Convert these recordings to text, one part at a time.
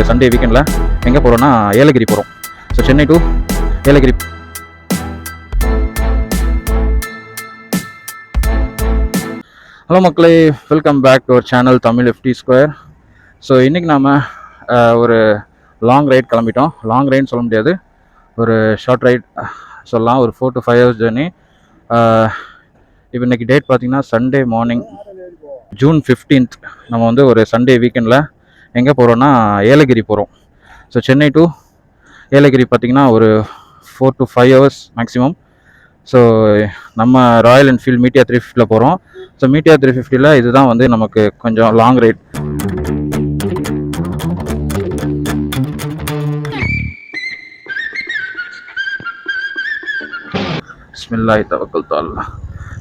Sunday வீக்கெண்டில் எங்கே போகிறோன்னா ஏலகிரி போகிறோம். So Chennai to Yelagiri. Hello மக்களே, welcome back to our channel Tamil FT square. So இன்றைக்கி நாம் ஒரு லாங் ரைட் கிளம்பிட்டோம். லாங் ரைட்னு சொல்ல முடியாது, ஒரு ஷார்ட் ரைட் சொல்லலாம். ஒரு 4 to 5 hours ஜேர்னி. இப்போ இன்றைக்கி டேட் பார்த்திங்கன்னா சண்டே மார்னிங், June 15th. நம்ம வந்து ஒரு சண்டே வீக்கெண்டில் எங்கே போகிறோன்னா ஏலகிரி போகிறோம். ஸோ சென்னை டு ஏலகிரி பார்த்திங்கன்னா ஒரு 4 to 5 hours மேக்ஸிமம். ஸோ நம்ம ராயல் என்ஃபீல்ட் மீட்டியா 350 போகிறோம். ஸோ மீட்டியா 350 இதுதான் வந்து நமக்கு கொஞ்சம் லாங் ரைட். பிஸ்மில்லாஹி தவக்கல்து அல்லாஹ்.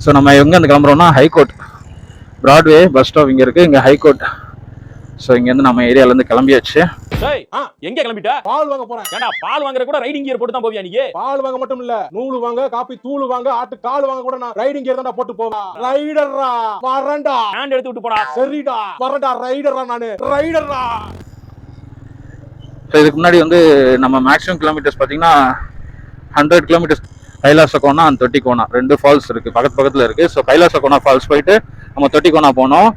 ஸோ நம்ம எங்கேருந்து கிளம்புறோம்னா ஹைகோர்ட், பிராட்வே பஸ் ஸ்டாப் இங்கே இருக்குது, இங்கே ஹைகோர்ட். ஸோ இங்கேருந்து நம்ம ஏரியாவிலேருந்து கிளம்பியாச்சு. எங்க கிளம்பிட்ட? பால் வாங்க போறேன். ஏண்டா பால் வாங்குற கூட ரைடிங் கியர் போட்டு தான் போவியா நீ? பால் வாங்க மட்டும் இல்ல, நூல் வாங்க, காப்பி தூள் வாங்க, ஆட்டு கால் வாங்க கூட நான் ரைடிங் கியர் தான் போட்டு போவேன். ரைடர்ரா வரண்டா, ஹேண்ட் எடுத்து விட்டு போடா. சரிடா வரண்டா, ரைடர்ரா நானு, ரைடர்ரா. ஸோ இதுக்கு முன்னாடி வந்து நம்ம மேக்ஸிமம் கிலோமீட்டர்ஸ் பார்த்தீங்கன்னா 100 கிலோமீட்டர்ஸ். கைலாசகோனா அண்ட் தொட்டிகோனா 2 ஃபால்ஸ் இருக்குது, பக்கத்தில் இருக்குது. ஸோ கைலாசகோனா ஃபால்ஸ் போயிட்டு நம்ம தொட்டிகோனா போனோம்,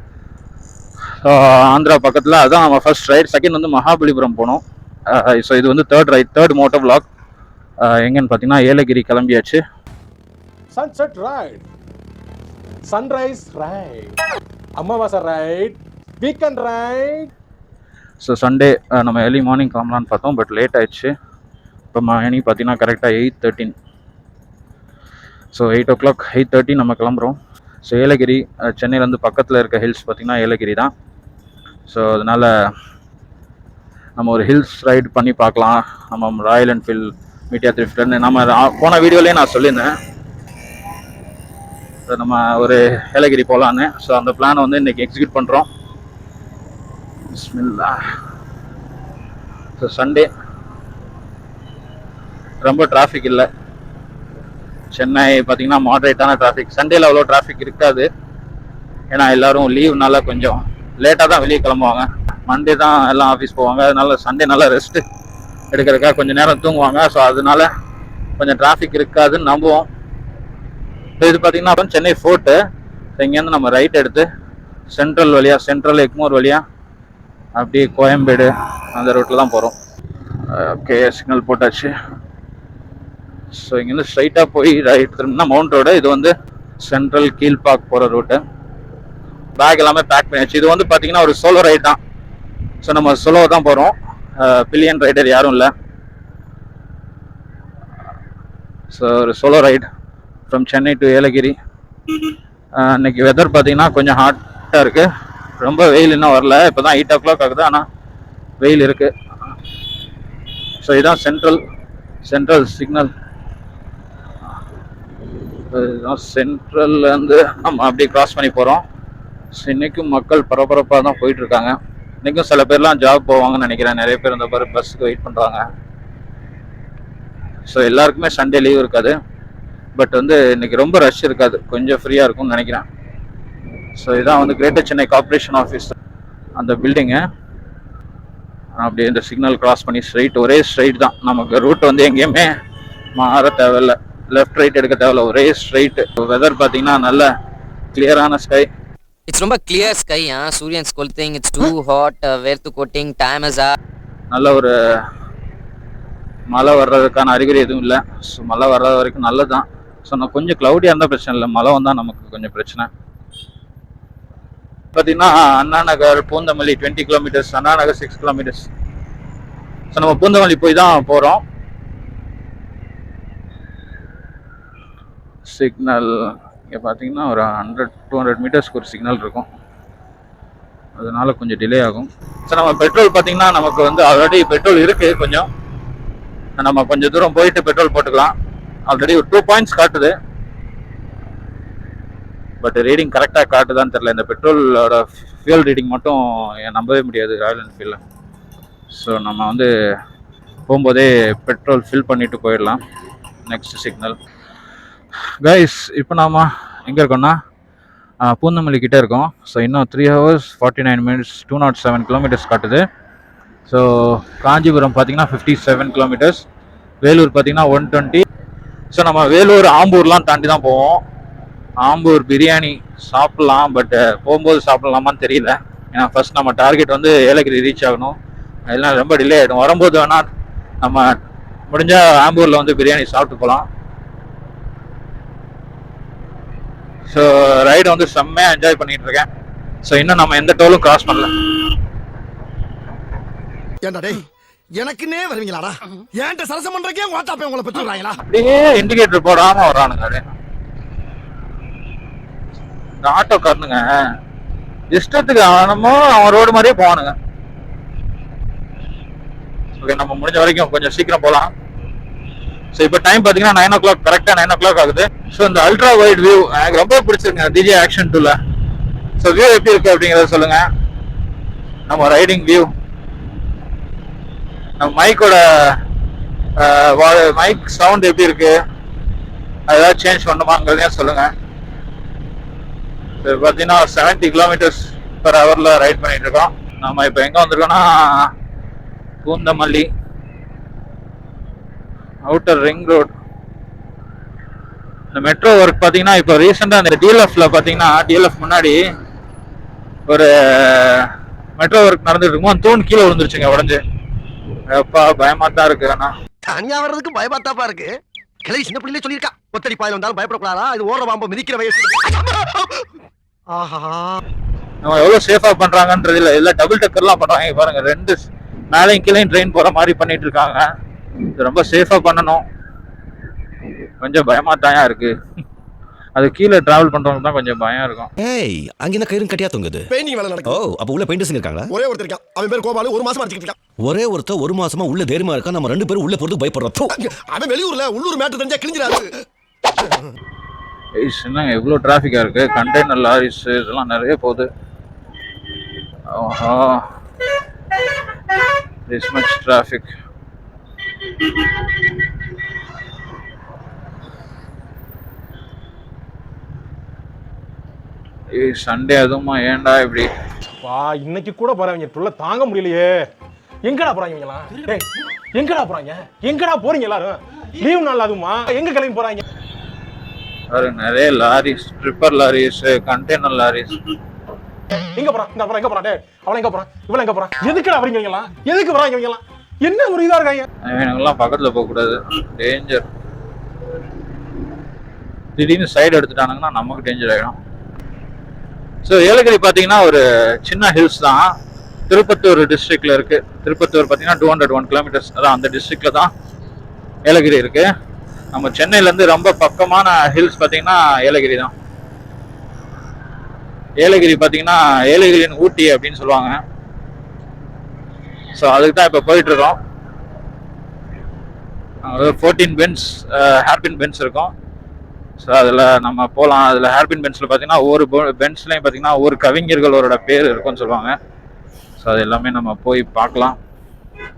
ஆந்திரா பக்கத்தில். அதுதான் நம்ம ஃபர்ஸ்ட் ரைட். செகண்ட் வந்து மகாபலிபுரம் போனோம். ஸோ இது வந்து தேர்ட் மோட்டோ விளாக். எங்கன்னு பார்த்தீங்கன்னா ஏலகிரி கிளம்பியாச்சு. சன்செட் ரைட், சன்ரைஸ் ரைட், அமாவாசை right, weekend right. So Sunday நம்ம ஏர்லி மார்னிங் கிளம்பலான்னு பார்த்தோம், பட் லேட் ஆயிடுச்சு. இப்போ மணி பார்த்தீங்கன்னா கரெக்டாக 8:13. ஸோ 8 o'clock 8:30 நம்ம கிளம்புறோம். ஸோ ஏலகிரி சென்னையிலேருந்து பக்கத்தில் இருக்க ஹில்ஸ் பார்த்திங்கன்னா ஏலகிரி தான். ஸோ அதனால் நம்ம ஒரு ஹில்ஸ் ரைடு பண்ணி பார்க்கலாம். நம்ம ராயல் என்ஃபீல்ட் மீட்டியா 350 நம்ம போன வீடியோலேயே நான் சொல்லியிருந்தேன், ஸோ நம்ம ஒரு ஏலகிரி போகலான்னு. ஸோ அந்த பிளானை வந்து இன்றைக்கி எக்ஸிக்யூட் பண்ணுறோம். பிஸ்மில்லாஹ். ஸோ சண்டே ரொம்ப டிராஃபிக் இல்லை. சென்னை பார்த்திங்கன்னா மாடரேட்டான டிராஃபிக். சண்டேல அவ்வளோ டிராஃபிக் இருக்காது, ஏன்னா எல்லோரும் லீவ்னால கொஞ்சம் லேட்டாக தான் வெளியே கிளம்புவாங்க. மண்டே தான் எல்லாம் ஆஃபீஸ் போவாங்க, அதனால சண்டே நல்லா ரெஸ்ட்டு எடுக்கிறதுக்காக கொஞ்சம் நேரம் தூங்குவாங்க. ஸோ அதனால கொஞ்சம் டிராஃபிக் இருக்காதுன்னு நம்புவோம். இது பார்த்திங்கன்னா சென்னை ஃபோர்ட்டு. இங்கேருந்து நம்ம ரைட் எடுத்து சென்ட்ரல் எக்மோர் வழியாக அப்படியே கோயம்பேடு அந்த ரூட்டில் தான் போகிறோம். ஓகே, சிக்னல் போட்டாச்சு. ஸோ இங்கேருந்து ஸ்ட்ரைட்டாக போய் ரைட் திரும்பினா மவுண்ட் ரோடு. இது வந்து சென்ட்ரல் கீழ்பாக் போகிற ரூட்டு. பேக் எல்லாமே பேக் பண்ணியாச்சு. இது வந்து பார்த்தீங்கன்னா ஒரு சோலோ ரைட் தான். ஸோ நம்ம சோலோ தான் போகிறோம், பில்லியன் ரைடர் யாரும் இல்லை. ஸோ ஒரு solo right from Chennai to Yelagiri. இன்னைக்கு வெதர் பார்த்தீங்கன்னா கொஞ்சம் ஹாட்டாக இருக்குது. ரொம்ப வெயில் இன்னும் வரல, இப்போ தான் 8 o'clock ஆகுது, ஆனால் வெயில் இருக்குது. ஸோ இதுதான் சென்ட்ரல் சிக்னல். சென்ட்ரல்லேருந்து நம்ம அப்படியே கிராஸ் பண்ணி போகிறோம். ஸோ இன்றைக்கும் மக்கள் பரபரப்பாக தான் போயிட்டுருக்காங்க. இன்றைக்கும் சில பேர்லாம் ஜாப் போவாங்கன்னு நினைக்கிறேன். நிறைய பேர் இந்த மாதிரி பஸ்ஸுக்கு வெயிட் பண்ணுறாங்க. ஸோ எல்லாருக்குமே சண்டே லீவ் இருக்காது, பட் வந்து இன்றைக்கி ரொம்ப ரஷ் இருக்காது, கொஞ்சம் ஃப்ரீயாக இருக்கும்னு நினைக்கிறேன். ஸோ இதான் வந்து கிரேட்டர் சென்னை கார்பரேஷன் ஆஃபீஸ், அந்த பில்டிங்கு. அப்படியே இந்த சிக்னல் கிராஸ் பண்ணி ஒரே ஸ்ட்ரைட் தான். நமக்கு ரூட் வந்து எங்கேயுமே மாற தேவையில்லை, லெஃப்ட் ரைட் எடுக்க தேவையில்ல, ஒரே ஸ்ட்ரைட்டு. வெதர் பார்த்தீங்கன்னா நல்ல கிளியரான ஸ்கை. It's ரொம்ப clear sky, சூரியன் கொளுத்திங். It's too hot, வேர்த்து கோட்டிங், time is up. நல்ல ஒரு மழை வர்றதுக்கான அறிகுறி எதுவும் இல்லை. ஸோ மழை வர்றது வரைக்கும் நல்லது தான். ஸோ நான் கொஞ்சம் க்ளவுடியாக இருந்தால் பிரச்சனை இல்லை, மழை வந்தால் நமக்கு கொஞ்சம் பிரச்சனை. பார்த்தீங்கன்னா Anna Nagar Poonamallee 20 kilometers, Anna Nagar 6 kilometers. So நம்ம பூந்தமல்லி போய் தான் போகிறோம். சிக்னல் இங்கே பார்த்தீங்கன்னா ஒரு 100-200 மீட்டர்ஸ்க்கு ஒரு சிக்னல் இருக்கும், அதனால கொஞ்சம் டிலே ஆகும். ஸோ நம்ம பெட்ரோல் பார்த்தீங்கன்னா நமக்கு வந்து ஆல்ரெடி பெட்ரோல் இருக்குது. கொஞ்சம் நம்ம கொஞ்சம் தூரம் போயிட்டு பெட்ரோல் போட்டுக்கலாம். ஆல்ரெடி ஒரு 2 points காட்டுது, பட் ரீடிங் கரெக்டாக காட்டுதான்னு தெரியல. இந்த பெட்ரோலோட ஃபியூல் ரீடிங் மட்டும் நம்பவே முடியாது ராயல் என்ஃபீல்டில். ஸோ நம்ம வந்து போகும்போதே பெட்ரோல் ஃபில் பண்ணிட்டு போயிடலாம். Next signal guys. இப்போ நாம் எங்கே இருக்கோம்னா பூந்தமல்லி கிட்டே இருக்கோம். ஸோ இன்னும் 3 hours 49 minutes 207 kilometers காட்டுது. ஸோ காஞ்சிபுரம் பார்த்தீங்கன்னா 57 கிலோமீட்டர்ஸ், வேலூர் பார்த்தீங்கன்னா 120. ஸோ நம்ம வேலூர் ஆம்பூர்லாம் தாண்டி தான் போவோம். ஆம்பூர் பிரியாணி சாப்பிட்லாம், பட் போகும்போது சாப்பிட்லாமான்னு தெரியல. ஏன்னா ஃபர்ஸ்ட் நம்ம டார்கெட் வந்து ஏலகிரி ரீச் ஆகணும், அதெல்லாம் ரொம்ப டிலே ஆகிடும். வரும்போது வேணால் நம்ம முடிஞ்சால் ஆம்பூரில் வந்து பிரியாணி சாப்பிட்டு போகலாம். ஸோ ரைடை வந்து செம்மையாக என்ஜாய் பண்ணிட்டு இருக்கேன். ஸோ இன்னும் நம்ம எந்த டோலும் கிராஸ் பண்ணல. ஏண்டா டேய், எனக்குன்னே வருவீங்களாடா? ஏன்ட்ட சரசம் பண்றக்கே வாட்டாப்பே உங்களை பெற்று விடுறாங்களா? அப்படியே இண்டிகேட்டர் போடாம வரானுங்க. அப்படியே இந்த ஆட்டோக்காரனுங்க இஷ்டத்துக்கு அவனமோ அவன் ரோடு மாதிரியே போவானுங்க. ஓகே, நம்ம முடிஞ்ச வரைக்கும் கொஞ்சம் சீக்கிரம் போகலாம். ஸோ இப்போ டைம் பார்த்தீங்கன்னா 9 o'clock, கரெக்டாக 9 o'clock ஆகுது. ஸோ இந்த அல்ட்ரா வைட் வியூ எனக்கு ரொம்ப பிடிச்சிருங்க டிஜே ஆக்ஷன் 2ல. ஸோ வியூ எப்படி இருக்கு அப்படிங்கிறத சொல்லுங்க. நம்ம ரைடிங் வியூ, நம்ம மைக்கோட மைக் சவுண்ட் எப்படி இருக்கு, அதாவது சேஞ்ச் பண்ணுமாங்கிறதையும் சொல்லுங்க. இப்போ பார்த்தீங்கன்னா 70 km/h ரைட் பண்ணிட்டு இருக்கோம். நம்ம இப்போ எங்கே வந்திருக்கோம்னா பூந்தமல்லி அவுட்டர் ரிங் ரோட். இந்த மெட்ரோ ஒர்க் பார்த்தீங்கன்னா இப்போ ரீசெண்டாக அந்த டிஎல்எஃப்ல பார்த்தீங்கன்னா டிஎல்எஃப் முன்னாடி ஒரு மெட்ரோ ஒர்க் நடந்துட்டு இருக்கும். தூண் கீழே விழுந்துருச்சுங்க, உடஞ்சு. எப்பா பயமா தான் இருக்கு. ஆனா தனியா வர்றதுக்கு பயமாத்தாப்பா இருக்கு. கிளை சின்ன பிள்ளைல சொல்லியிருக்கா, ஒத்தடி பாயில் வந்தாலும் பயப்படக்கூடாதா, இது ஓடுற பாம்பு மிதிக்கிற வயசு. ஆஹா, நம்ம எவ்வளவு சேஃபா பண்றாங்கன்றது இல்ல. எல்லாம் டபுள் டக்கர்லாம் பண்றாங்க பாருங்க, 2 மேலையும் கீழையும் ட்ரெயின் போற மாதிரி பண்ணிட்டு இருக்காங்க. இது ரொம்ப சேஃபா பண்ணணும். கொஞ்சம் பயமா தான் இருக்கு. அது கீழே டிராவல் பண்றவங்க தான் கொஞ்சம் பயம் இருக்கும். ஏய், அங்க என்ன கயிறு கட்டியா தொங்குது? பெயிண்டிங் வேலை ஓ, நடக்குது. அப்ப உள்ள பெயிண்டர்ஸ் இருக்காங்களா? ஒரே ஒருத்தர் இருக்கான், அவன் பேர் கோபாலு. 1 மாசமா அடிச்சிட்டு இருக்கான். ஒரே ஒருத்தர் 1 மாசமா உள்ள தைரியமா இருக்கா, நம்ம 2 பேரும் உள்ள போறதுக்கு பயப்படுறோம். அவன் வெளியூர்ல, உள்ளூர் மேட்டர் தெரிஞ்சா கிழிஞ்சிராது. என்னங்க எவ்வளவு டிராஃபிக்கா இருக்கு, கண்டெய்னர் லாரிஸ் இதெல்லாம் நிறைய போகுது. ஓஹோ, திஸ் மச் டிராஃபிக். சண்டே அதுவுமா, ஏன்டா இப்படி? வா, இன்னைக்கு கூட போறாங்க டுள்ள தாங்க முடியலையே. எங்கடா போறாங்க இவங்கலாம்? டேய், எங்கடா போறாங்க? எங்கடா போறீங்க எல்லாரும்? லீவ் நாள் அதுமா, எங்க கிளம்பி போறாங்க? நிறைய loris, tripper loris, container loris. எங்க போறான்? இந்த போறான், எங்க போறான்? டேய், அவன் எங்க போறான்? இவன் எங்க போறான்? எதுக்குடா வரீங்க இவங்கலாம்? எதுக்கு வராங்க இவங்கலாம்? என்ன ஒரு இதா இருக்காங்க? இவங்கெல்லாம் பக்கத்துல போக கூடாது, டேஞ்சர். திடீர்னு சைடு எடுத்துட்டானுங்கன்னா நமக்கு டேஞ்சர் ஆயிடும். ஸோ ஏலகிரி பார்த்தீங்கன்னா ஒரு சின்ன ஹில்ஸ் தான், திருப்பத்தூர் டிஸ்ட்ரிக்ட்ல இருக்கு. திருப்பத்தூர் பார்த்தீங்கன்னா 201 km, அதான் அந்த டிஸ்ட்ரிக்ட்ல தான் ஏலகிரி இருக்கு. நம்ம சென்னையிலேருந்து ரொம்ப பக்கமான ஹில்ஸ் பார்த்தீங்கன்னா ஏலகிரி தான். ஏலகிரி பார்த்தீங்கன்னா ஏலகிரியின் ஊட்டி அப்படின்னு சொல்லுவாங்க. ஸோ அதுக்கு தான் இப்போ போயிட்டு இருக்கோம். 14 பென்ஸ், ஹேர்பின் பென்ஸ் இருக்கும். ஸோ அதில் நம்ம போகலாம். அதில் ஹேர்பின் பென்ஸில் பார்த்தீங்கன்னா ஒவ்வொரு பென்ஸ்லையும் பார்த்தீங்கன்னா ஒவ்வொரு கவிஞர்களோட பேர் இருக்குன்னு சொல்லுவாங்க. ஸோ அது எல்லாமே நம்ம போய் பார்க்கலாம்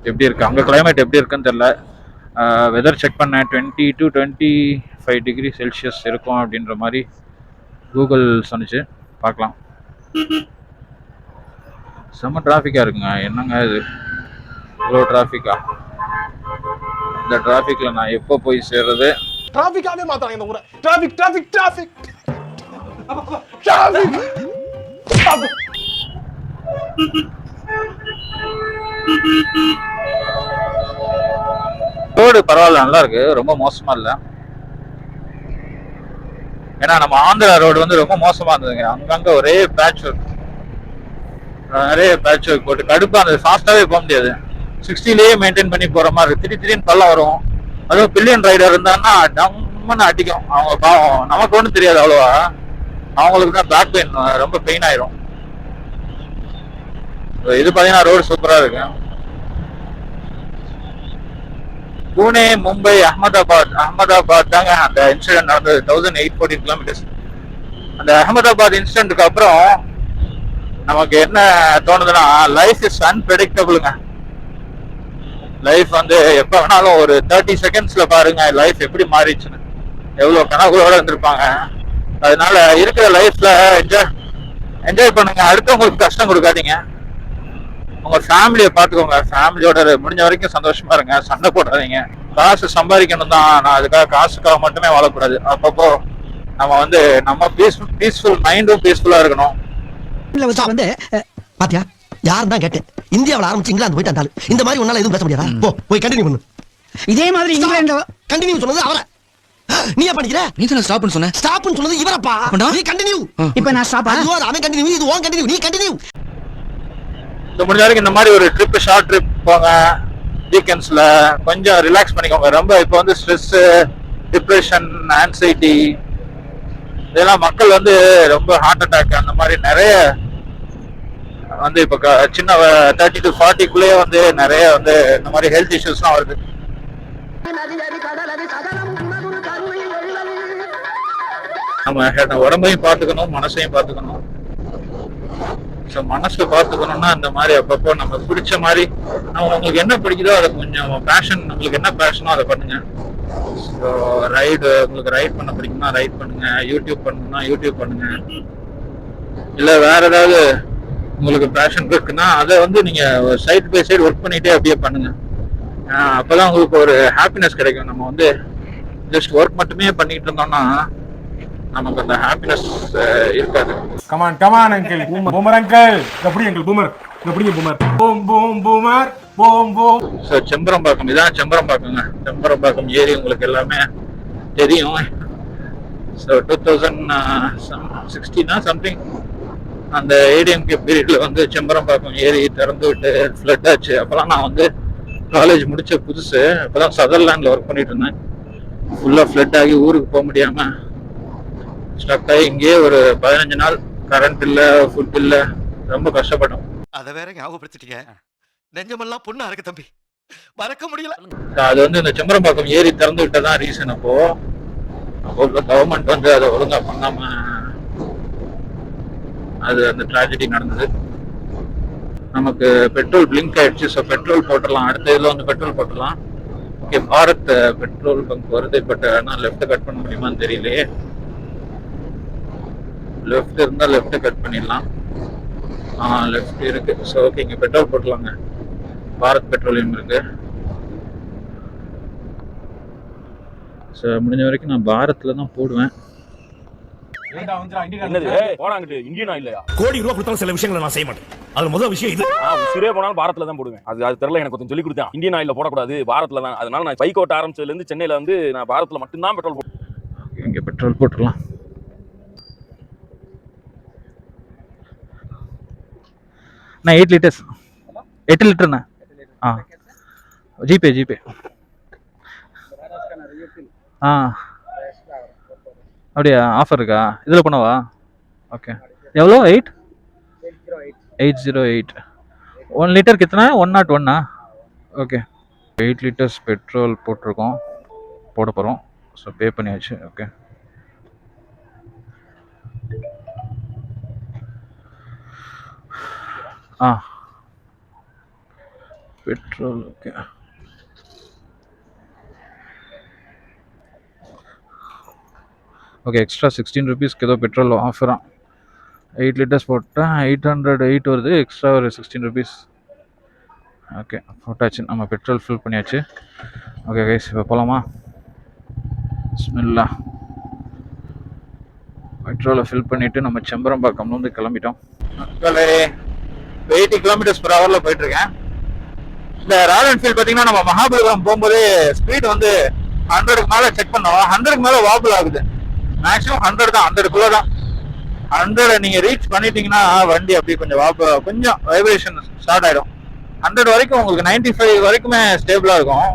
எப்படி இருக்குது, அங்கே கிளைமேட் எப்படி இருக்குன்னு தெரில. வெதர் செக் பண்ணேன், 20 to 25 degree செல்சியஸ் இருக்கும் அப்படின்ற மாதிரி கூகுள் சொன்னிச்சு. பார்க்கலாம். செம்ம டிராஃபிக்காக இருக்குங்க. என்னங்க இது இவ்வளோ டிராஃபிக்கா? இந்த டிராஃபிக்கில் நான் எப்போ போய் சேர்றது? டிராஃபிக்காவே மாத்தாங்க இந்த ஊரை. Traffic traffic traffic traffic. Road பரவாயில்ல, நல்லா இருக்கு, ரொம்ப மோசமா இல்லை. ஏன்னா நம்ம ஆந்திரா ரோடு வந்து ரொம்ப மோசமா இருந்ததுங்க. அங்கங்க ஒரே பேட்ச் ஒர்க், நிறைய பேட்ச் ஒர்க் போட்டு கடுப்பா இருந்தது. ஃபாஸ்டாவே போக முடியாது, 60லயே மெயின்டைன் பண்ணி போற மாதிரி. திடீர்னு பள்ளம் வரும். அதுவும் பில்லியன் ரைடர் இருந்தாங்கன்னா டம்னு அடிக்கும். அவங்க பாவம், நமக்கு ஒன்றும் தெரியாது அவ்வளோவா, அவங்களுக்கு தான் பேக் பெயின், ரொம்ப பெயின் ஆயிரும். இது பாத்தீங்கன்னா ரோடு சூப்பரா இருக்கு. புனே, மும்பை, அகமதாபாத் தாங்க அந்த இன்சிடென்ட் நடந்தது. 1814 km. அந்த அகமதாபாத் இன்சிடென்ட்டுக்கு அப்புறம் நமக்கு என்ன தோணுதுன்னா, லைஃப் இஸ் அன்பிரெடிக்டபிளுங்க. லைஃப் வந்து எப்ப வேணாலும் ஒரு 30 secondsல பாருங்க லைஃப் எப்படி மாறிடுச்சுன்னு. எவ்வளவு கனவுகளோட இருந்திருப்பாங்க. அதனால இருக்கிற லைஃப்ல என்ஜாய் பண்ணுங்க. அடுத்தவங்களுக்கு கஷ்டம் கொடுக்காதீங்க. உங்க ஃபேமிலியை பார்த்துக்கோங்க. ஃபேமிலியோட முடிஞ்ச வரைக்கும் சந்தோஷமா இருங்க, சண்டை போடாதீங்க. காசு சம்பாதிக்கணும் தான், நான் அதுக்காக காசுக்காக மட்டுமே வாழக்கூடாது. அப்பப்போ நம்ம வந்து நம்ம பீஸ்ஃபுல் மைண்டும் பீஸ்ஃபுல்லா இருக்கணும். வந்து பாத்தியா யார் தான் கேட்டேன், இந்தியாவில் ஆரம்பிச்சு இங்கிலாந்து போயிட்டு இருந்தாலும் இந்த மாதிரி ஒன்னால எதுவும் பேச முடியாதா? போய் கண்டினியூ பண்ணு. இதே மாதிரி இங்கிலாந்து கண்டினியூ சொன்னது அவரை, நீ என்ன பண்ணிக்கிற? நீ தான ஸ்டாப்னு சொன்ன. ஸ்டாப்னு சொன்னது இவரப்பா. நீ கண்டினியூ. இப்போ நான் ஸ்டாப். அவன் கண்டினியூ, இது ஓன் கண்டினியூ, நீ கண்டினியூ. இந்த முடிஞ்ச வரைக்கும் இந்த மாதிரி ஒரு ட்ரிப், ஷார்ட் ட்ரிப் போங்க. வீக்கெண்ட்ஸ்ல கொஞ்சம் ரிலாக்ஸ் பண்ணிக்கோங்க. ரொம்ப இப்போ வந்து ஸ்ட்ரெஸ், டிப்ரெஷன், ஆன்சைட்டி இதெல்லாம் மக்கள் வந்து ரொம்ப ஹார்ட் அட்டாக் அந்த மாதிரி நிறைய வந்து இப்போ சின்ன 30 to 40 வந்து நிறைய வந்து இந்த மாதிரி ஹெல்த் இஷ்யூஸ்லாம் வருது. நம்ம உடம்பையும் பார்த்துக்கணும், மனசையும் பார்த்துக்கணும். ஸோ மனசை பார்த்துக்கணும்னா இந்த மாதிரி அப்பப்போ நம்ம பிடிச்ச மாதிரி நம்ம உங்களுக்கு என்ன பிடிக்குதோ அதை கொஞ்சம் பேஷன், உங்களுக்கு என்ன பேஷனோ அதை பண்ணுங்க. ஸோ உங்களுக்கு ரைட் பண்ண பிடிக்கும்னா ரைட் பண்ணுங்க, யூடியூப் பண்ணணும்னா யூடியூப் பண்ணுங்க. இல்லை வேற ஏதாவது உங்களுக்கு பேஷன் இருக்குன்னா அதை வந்து நீங்க சைட் பை சைடு ஒர்க் பண்ணிட்டே அப்படியே பண்ணுங்க. அப்பதான் உங்களுக்கு ஒரு ஹாப்பினஸ் கிடைக்கும். நம்ம வந்து ஜஸ்ட் ஒர்க் மட்டுமே பண்ணிட்டு இருந்தோம்னா நமக்கு அந்த ஹாப்பினஸ் இருக்காது. கமான் அங்கிள், பூமர் அங்கிள், எப்படி அங்கிள் பூமர், எப்படி boomer, boom boom boomer, boom boom. So Chembarambakkam, இதான் செம்பரம்பாக்கங்க. செம்பரம்பாக்கம் ஏரி உங்களுக்கு எல்லாமே தெரியும். ஸோ 2016 சம்திங் அந்த ஏடிஎம்கே பீரியட்ல வந்து செம்பரம்பாக்கம் ஏரி திறந்து விட்டு ஃப்ளட் ஆச்சு. அப்பெல்லாம் நான் வந்து காலேஜ் முடிச்ச புதுசு. அப்பதான் சதர்லாண்ட்ல ஒர்க் பண்ணிட்டு இருந்தேன். ஃபுல்லா ஃப்ளட் ஆகி ஊருக்கு போக முடியாம ஸ்டக் ஆகி இங்கேயே ஒரு 15 நாள் கரண்ட் இல்ல, ஃபுட் இல்ல, ரொம்ப கஷ்டப்பட்டோம். அதை வேற ஞாபகப்படுத்திட்டீங்க, நெஞ்சமெல்லாம் பொண்ணா இருக்கு தம்பி, மறக்க முடியல. அது வந்து இந்த செம்பரம்பாக்கம் ஏரி திறந்து விட்டதான் ரீசன். அப்போ கவர்மெண்ட் வந்து அதை ஒழுங்கா பண்ணாம அது அந்த ட்ராஜடி நடந்தது. நமக்கு பெட்ரோல் பிளிங்க் ஆயிடுச்சு. ஸோ பெட்ரோல் போட்டுடலாம், அடுத்த இதில் வந்து பெட்ரோல் போட்டுடலாம். ஓகே, பாரத் பெட்ரோல் பங்க் வருது. பட் ஆனால் லெஃப்ட் கட் பண்ண முடியுமான்னு தெரியலையே. லெஃப்ட் இருந்தால் லெஃப்ட் கட் பண்ணிடலாம். லெஃப்ட் இருக்கு. ஸோ ஓகே, இங்கே பெட்ரோல் போட்டுலாங்க. பாரத் பெட்ரோலியம் இருக்கு. ஸோ முடிஞ்ச வரைக்கும் நான் பாரத்ல தான் போடுவேன். இந்தியனா இல்லையா? கோடி ரூபா கொடுத்தாலும் சில விஷயங்களை நான் செய்ய மாட்டேன். அது முதல் விஷயம் இது. உசிரே போனாலும் பாரத்ல தான் போடுவேன். அது தெரியல, எனக்கு கொஞ்சம் சொல்லி கொடுத்தேன். இந்தியன் ஆயில போடக்கூடாது, பாரத்ல தான். அதனால நான் பைக் ஓட்ட ஆரம்பிச்சதுல இருந்து சென்னையில வந்து நான் பாரத்ல மட்டும்தான் பெட்ரோல் போடுவேன். இங்கே பெட்ரோல் போட்டுடலாம். நான் 8 லிட்டர்ஸ், 8 லிட்டர்ண்ணா. ஜிபே. அப்படியா, ஆஃபர் இருக்கா இதில் பண்ணவா? ஓகே, எவ்வளோ? 808. 1 லிட்டருக்கு எத்தனை? 101. ஓகே, 8 லிட்டர்ஸ் பெட்ரோல் போட்டிருக்கோம், போட போகிறோம். ஸோ பே பண்ணியாச்சு. Okay, petrol. Okay, okay, extra 16 ருபீஸ்க்கு ஏதோ பெட்ரோல் ஆஃபரா. 8 லிட்டர்ஸ் போட்டால் 808 வருது, எக்ஸ்ட்ரா ஒரு 16 ருபீஸ். ஓகே, போட்டாச்சு, நம்ம பெட்ரோல் ஃபில் பண்ணியாச்சு. ஓகே கைஸ், இப்போ போகலாமா? பிஸ்மில்லா. பெட்ரோலை ஃபில் பண்ணிவிட்டு நம்ம செம்பரம்பாக்கம் வந்து கிளம்பிட்டோம். 80 km/h போயிட்டுருக்கேன். இந்த ராயல் என்ஃபீல்டு பார்த்தீங்கன்னா நம்ம மகாபலிபுரம் போகும்போது ஸ்பீட் வந்து 100க்கு மேலே செக் பண்ணோம். 100க்கு மேலே வாபிள் ஆகுது. மேக்ஸிமம் 100 தான், 100க்குள்ள தான். 100 நீங்க ரீச் பண்ணிட்டீங்கன்னா வண்டி அப்படி கொஞ்சம் வைப்ரேஷன் ஸ்டார்ட் ஆயிடும். 100 வரைக்கும் உங்களுக்கு 95 வரைக்குமே ஸ்டேபிளா இருக்கும்.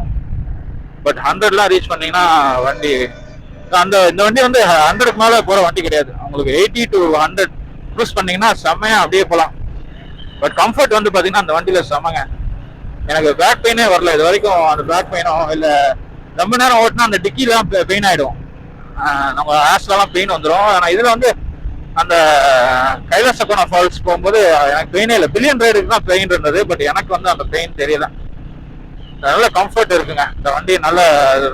பட் 100லாம் ரீச் பண்ணீங்கன்னா வண்டி இந்த வண்டி வந்து 100க்கு மேல போற வண்டி கிடையாது. உங்களுக்கு 80 to 100 க்ரூஸ் பண்ணீங்கன்னா செம்மையா அப்படியே போகலாம். பட் கம்ஃபர்ட் வந்து பாத்தீங்கன்னா அந்த வண்டியில செம்மங்க. எனக்கு பேக் பெயினே வரல இது வரைக்கும். அந்த பேக் பெயினோ இல்ல ரொம்ப நேரம் ஓட்டினா அந்த டிக்கிலாம் பெயின் ஆயிடும், நம்ம ஆஸ்லாம் பெயின் வந்துடும். ஆனா இதுல வந்து அந்த கைலாசகோனா ஃபால்ஸ் போகும்போது எனக்கு பெயினே இல்லை. பில்லியன் ரைடுக்கு தான் பெயின் இருந்தது, பட் எனக்கு வந்து அந்த பெயின் தெரியல. நல்ல கம்ஃபர்ட் இருக்குங்க இந்த வண்டி. நல்ல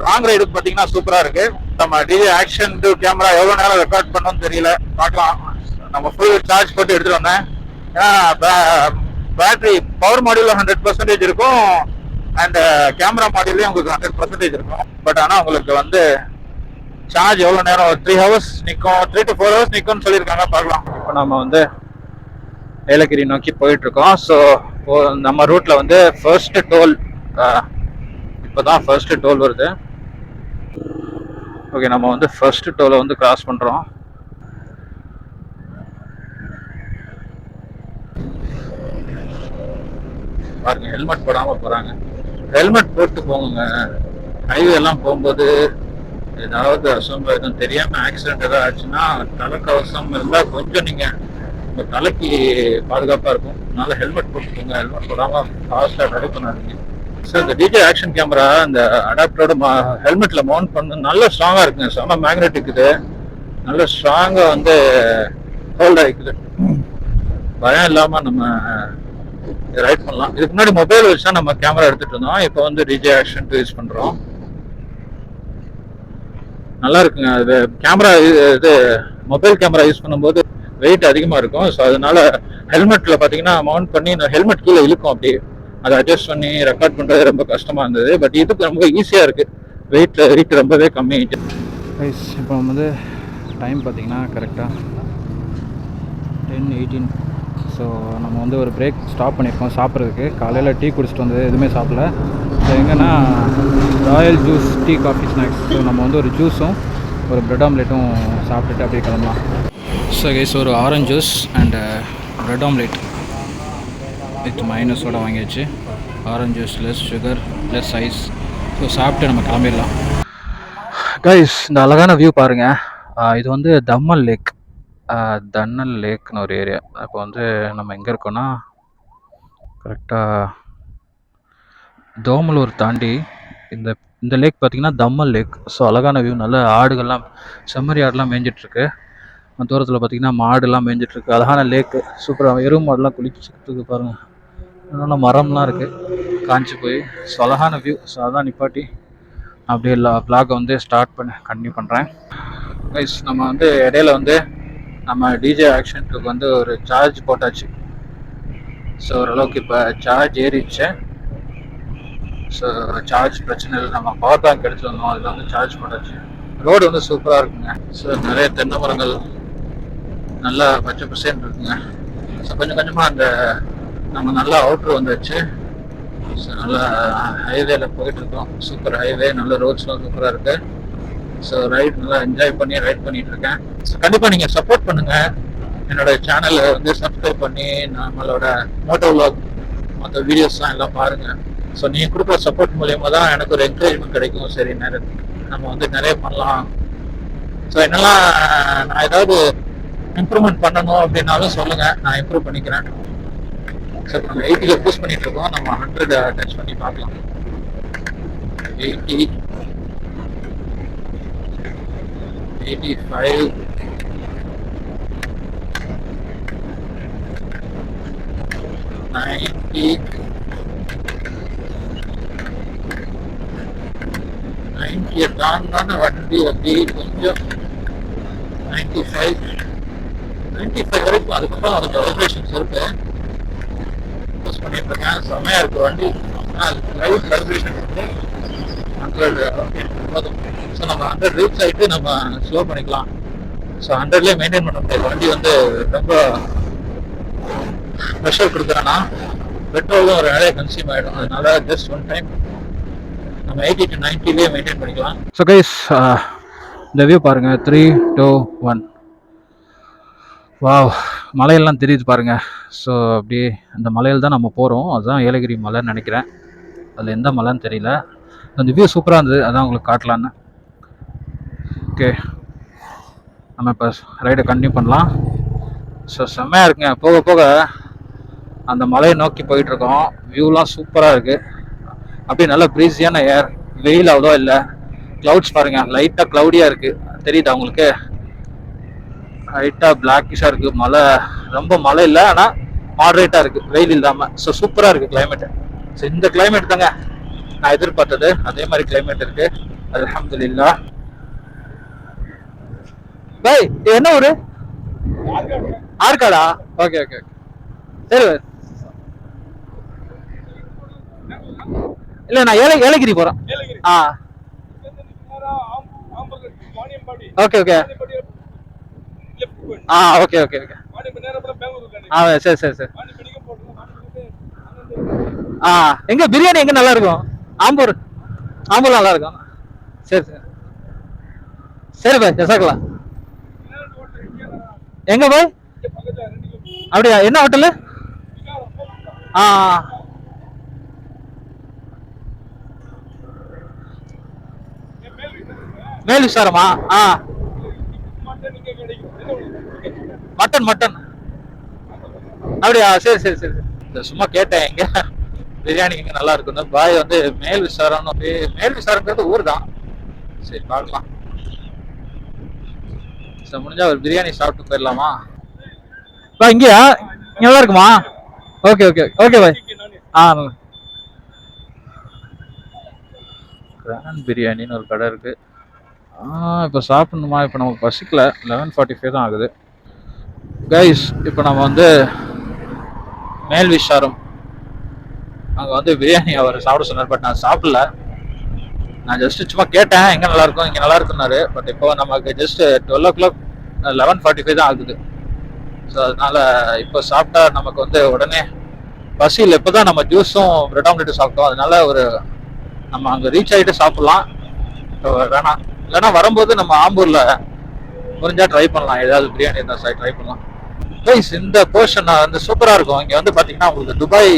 லாங் ரைடுக்கு பார்த்தீங்கன்னா சூப்பரா இருக்கு. நம்ம டிஜே ஆக்ஷன் கேமரா எவ்வளோ நேரம் ரெக்கார்ட் பண்ணோம்னு தெரியல, பார்க்கலாம். நம்ம ஃபுல் சார்ஜ் போட்டு எடுத்துட்டு வந்தேன். ஏன்னா பேட்டரி பவர் மாடியூல் 100% இருக்கும் அண்ட் கேமரா மாடியூல்லையும் உங்களுக்கு 100% இருக்கும். பட் ஆனால் உங்களுக்கு வந்து சார்ஜ் எவ்வளோ நேரம் 3 hours நிற்கும், 3 to 4 hours நிற்கும்னு சொல்லியிருக்காங்க. பார்க்கலாம். இப்போ நம்ம வந்து ஏலகிரி நோக்கி போயிட்டு இருக்கோம். ஸோ நம்ம ரூட்ல வந்து ஃபர்ஸ்ட் டோல், இப்போதான் ஃபர்ஸ்ட் டோல் வருது. ஓகே, நம்ம வந்து ஃபர்ஸ்ட் டோலை வந்து கிராஸ் பண்றோம். பாருங்க, ஹெல்மெட் போடாம போறாங்க. ஹெல்மெட் போட்டு போங்க. ஹைவே எல்லாம் போகும்போது ஏதாவது அசம்பாவிதம் தெரியாம ஆக்சிடென்ட் ஏதாவது ஆச்சுன்னா தலைக்கவசம் இருந்தா கொஞ்சம் நீங்க உங்க தலைக்கு பாதுகாப்பா இருக்கும். அதனால ஹெல்மெட் போட்டு போங்க. ஹெல்மெட் போடாம ஃபாஸ்டா ட்ரைவ் பண்ணாதீங்க. சார், இந்த டிஜே ஆக்ஷன் கேமரா இந்த அடாப்டரோட ஹெல்மெட்ல மவுண்ட் பண்ண நல்ல ஸ்ட்ராங்கா இருக்குங்க. செம மேக்னெட்டிக், இது நல்ல ஸ்ட்ராங்கா வந்து ஹோல்ட் ஆகிக்குது. பயம் இல்லாம நம்ம ரைட் பண்ணலாம். இதுக்கு முன்னாடி மொபைல் வச்சு தான் நம்ம கேமரா எடுத்துட்டு இருந்தோம். இப்போ வந்து டிஜே ஆக்ஷன் யூஸ் பண்றோம். நல்லா இருக்குங்க. அது கேமரா, இது மொபைல் கேமரா யூஸ் பண்ணும்போது வெயிட் அதிகமா இருக்கும். ஸோ அதனால ஹெல்மெட்ல பாத்தீங்கன்னா மவுண்ட் பண்ணி ஹெல்மெட் கீழே இழுக்கும். அப்படி அதை அட்ஜஸ்ட் பண்ணி ரெக்கார்ட் பண்றது ரொம்ப கஷ்டமா இருந்தது. பட் இதுக்கு ரொம்ப ஈஸியா இருக்கு. வெயிட் ரொம்பவே கம்மி. இப்போ வந்து டைம் பார்த்தீங்கன்னா கரெக்டாக 10:18. ஸோ நம்ம வந்து ஒரு பிரேக் ஸ்டாப் பண்ணியிருக்கோம் சாப்பிட்றதுக்கு. காலையில் டீ குடிச்சிட்டு வந்தது, எதுவுமே சாப்பிடல. ஸோ எங்கன்னா Royal juice tea coffee snacks. So நம்ம வந்து ஒரு ஜூஸும் ஒரு ப்ரெட் ஆம்லேட்டும் சாப்பிட்டுட்டு அப்படியே கிளம்பலாம். ஸோ கைஸ், ஒரு orange juice and bread omelette with மைனஸோட வாங்கியாச்சு. Orange juice less sugar less ice. So சாப்பிட்டு நம்ம கிளம்பிடலாம். கைஸ், இந்த அழகான வியூ பாருங்கள். இது வந்து தம்மல் லேக், தன்னல் லேக்னு ஒரு ஏரியா. இப்போ வந்து நம்ம எங்கே இருக்கோன்னா கரெக்டாக தோமலூர் தாண்டி இந்த லேக் பார்த்திங்கன்னா தம்மல் லேக். ஸோ அழகான வியூ, நல்ல ஆடுகள்லாம், செம்மறி ஆடுலாம் மேய்ஞ்சிட்ருக்கு. தூரத்தில் பார்த்திங்கன்னா மாடுலாம் மேய்ஞ்சிட்ருக்கு. அழகான லேக்கு, சூப்பராக எருவு மாடுலாம் குளிச்சுட்டு பாருங்கள். இன்னொன்று மரம்லாம் இருக்குது காஞ்சி போய். ஸோ அழகான வியூ. ஸோ அதான் நிப்பாட்டி அப்படியே வ்ளாகை வந்து கண்டினியூ பண்ணுறேன். கைஸ், நம்ம வந்து இடையில வந்து நம்ம டிஜே ஆக்ஷனுக்கு வந்து ஒரு சார்ஜ் போட்டாச்சு. ஸோ ஓரளவுக்கு இப்போ சார்ஜ் ஏறிடுச்சு. ஸோ சார்ஜ் பிரச்சனை இல்லை. நம்ம பவர் பேங்க் எடுத்துகிட்டு வந்தோம், அதில் வந்து சார்ஜ் போட்டாச்சு. ரோடு வந்து சூப்பராக இருக்குங்க. ஸோ நிறைய தென்னை மரங்கள் நல்லா பச்சை பசேன்னு இருக்குங்க. ஸோ கொஞ்சம் கொஞ்சமாக அந்த நம்ம நல்லா அவுட்ரு வந்துச்சு. ஸோ நல்லா ஹைவேல போயிட்டு இருக்கோம். சூப்பர் ஹைவே, நல்ல ரோட்ஸ்லாம் சூப்பராக இருக்கு. ஸோ ரைட் நல்லா என்ஜாய் பண்ணி ரைட் பண்ணிட்டு இருக்கேன். ஸோ கண்டிப்பாக நீங்கள் சப்போர்ட் பண்ணுங்க. என்னோட சேனலை வந்து சப்ஸ்கிரைப் பண்ணி நம்மளோட மோட்டோ விலாக் மற்ற வீடியோஸ்லாம் எல்லாம் பாருங்க. ஸோ நீங்கள் கொடுக்குற சப்போர்ட் மூலியமாக தான் எனக்கு ஒரு என்கரேஜ்மெண்ட் கிடைக்கும். சரி, நம்ம வந்து நிறைய பண்ணலாம். ஸோ என்னெல்லாம் நான் ஏதாவது இம்ப்ரூவ்மெண்ட் பண்ணணும் அப்படின்னாலும் சொல்லுங்க, நான் இம்ப்ரூவ் பண்ணிக்கிறேன். ஸோ நம்ம 80ல பூஸ்ட் பண்ணிட்டு இருக்கோம். நம்ம 100 டச் பண்ணி பார்க்கலாம். 80, 85, 90, 90 தாண்டான வண்டி அப்படி கொஞ்சம் 95 வரைக்கும். அதுக்கப்புறம் அதுக்கு வைப்ரேஷன்ஸ் இருக்கு. யூஸ் பண்ணிட்டு இருக்கேன். செம்மையா இருக்கு வண்டி. லைட் வைப்ரேஷன் இருக்கு. 100 ஓகே போதும். ஸோ நம்ம 100 ரீச் ஆகிட்டு நம்ம ஸ்லோ பண்ணிக்கலாம். ஸோ 100லேயே மெயின்டைன் பண்ண முடியாது. வண்டி வந்து ரொம்ப ப்ரெஷர் கொடுக்குறேன்னா பெட்ரோலும் ஒரு நிறைய கன்சியூம் ஆகிடும். அதனால ஜஸ்ட் ஒன் டைம் நம்ம 80 to 90லேயே மெயின்டைன் பண்ணிக்கலாம். ஸோ கைஸ், இந்த வியூ பாருங்கள். 3, 2, 1. வாவ், மலையெல்லாம் தெரியுது பாருங்கள். ஸோ அப்படியே அந்த மலையில் தான் நம்ம போகிறோம். அதுதான் ஏலகிரி மலைன்னு நினைக்கிறேன். அதில் எந்த மலைன்னு தெரியல. அந்த வியூ சூப்பராக இருந்தது, அதான் உங்களுக்கு காட்டலான்னு. ஓகே, நம்ம இப்போ ரைடை கண்டினியூ பண்ணலாம். ஸோ செம்மையாக இருக்குங்க. போக போக அந்த மலையை நோக்கி போயிட்டுருக்கோம். வியூலாம் சூப்பராக இருக்குது. அப்படியே நல்ல ப்ரீஸியான ஏர். வெயில் அவ்வளோ இல்லை. க்ளவுட்ஸ் பாருங்கள், லைட்டாக க்ளவுடியாக இருக்குது. தெரியுதா உங்களுக்கு? லைட்டாக பிளாக்கிஷாக இருக்குது. மழை ரொம்ப மழை இல்லை, ஆனால் மாடரேட்டாக இருக்குது, வெயில் இல்லாமல். ஸோ சூப்பராக இருக்குது கிளைமேட்டு. ஸோ இந்த கிளைமேட் தாங்க நான் எதிர்பார்த்தது. அதே மாதிரி கிளைமேட் இருக்கு. அல்ஹம்துலில்லாஹ். பாய், என்ன ஊரு? ஆற்காடா? ஓகே ஓகே ஓகே, சரி. இல்ல நான் ஏலகிரி போறேன். ஆ ஓகே ஓகே. ஆ ஓகே ஓகே ஓகே. ஆ சரி சரி சரி. ஆ எங்க பிரியாணி எங்க நல்லா இருக்கும்? ஆம்பூர் நல்லா இருக்கும். சரி சரி சரி பாய், ஜசாக்கலா. எங்க பாய்? அப்படியா, என்ன ஹோட்டலு? ஆ மேல் விசாரமா? ஆ மட்டன் மட்டன். அப்படியா, சரி சரி சரி. சும்மா கேட்டேன் எங்க பிரியாணி எங்க நல்லா இருக்குன்னு. பாய் வந்து மேல் விசாரம், மேல் விசாரம்ன்றது ஊர் தான். சரி பார்க்கலாம். சரி முடிஞ்சா ஒரு பிரியாணி சாப்பிட்டு போயிடலாமா? பாய் இங்கயா? இங்க நல்லா இருக்குமா? Okay okay okay bye. ஆ கிராண்ட் பிரியாணின்னு ஒரு கடை இருக்கு. இப்போ சாப்பிடணுமா? இப்போ நமக்கு பசிக்கல. 11:45 தான் ஆகுது கைஸ். இப்போ நம்ம வந்து மேல் விசாரம் அங்கே வந்து பிரியாணி அவர் சாப்பிட சொன்னார். பட் நான் சாப்பிடல. நான் ஜஸ்ட் சும்மா கேட்டேன் எங்கே நல்லா இருக்கும், இங்கே நல்லா இருக்குன்னாரு. பட் இப்போ நமக்கு ஜஸ்ட் 12 o'clock 11:45 தான் ஆகுது. ஸோ அதனால இப்போ சாப்பிட்டா நமக்கு வந்து உடனே பசியில். இப்போ தான் நம்ம ஜூஸும் பிரெட் ஆம்லெட்டும் சாப்பிட்டோம். அதனால ஒரு நம்ம அங்கே ரீச் ஆகிட்டு சாப்பிட்லாம். வேணாம், இல்லைன்னா வரும்போது நம்ம ஆம்பூரில் முடிஞ்சா ட்ரை பண்ணலாம். ஏதாவது பிரியாணி இருந்தால் ட்ரை பண்ணலாம். கைஸ் இந்த போர்ஷன் வந்து சூப்பராக இருக்கும். இங்கே வந்து பார்த்தீங்கன்னா உங்களுக்கு துபாய்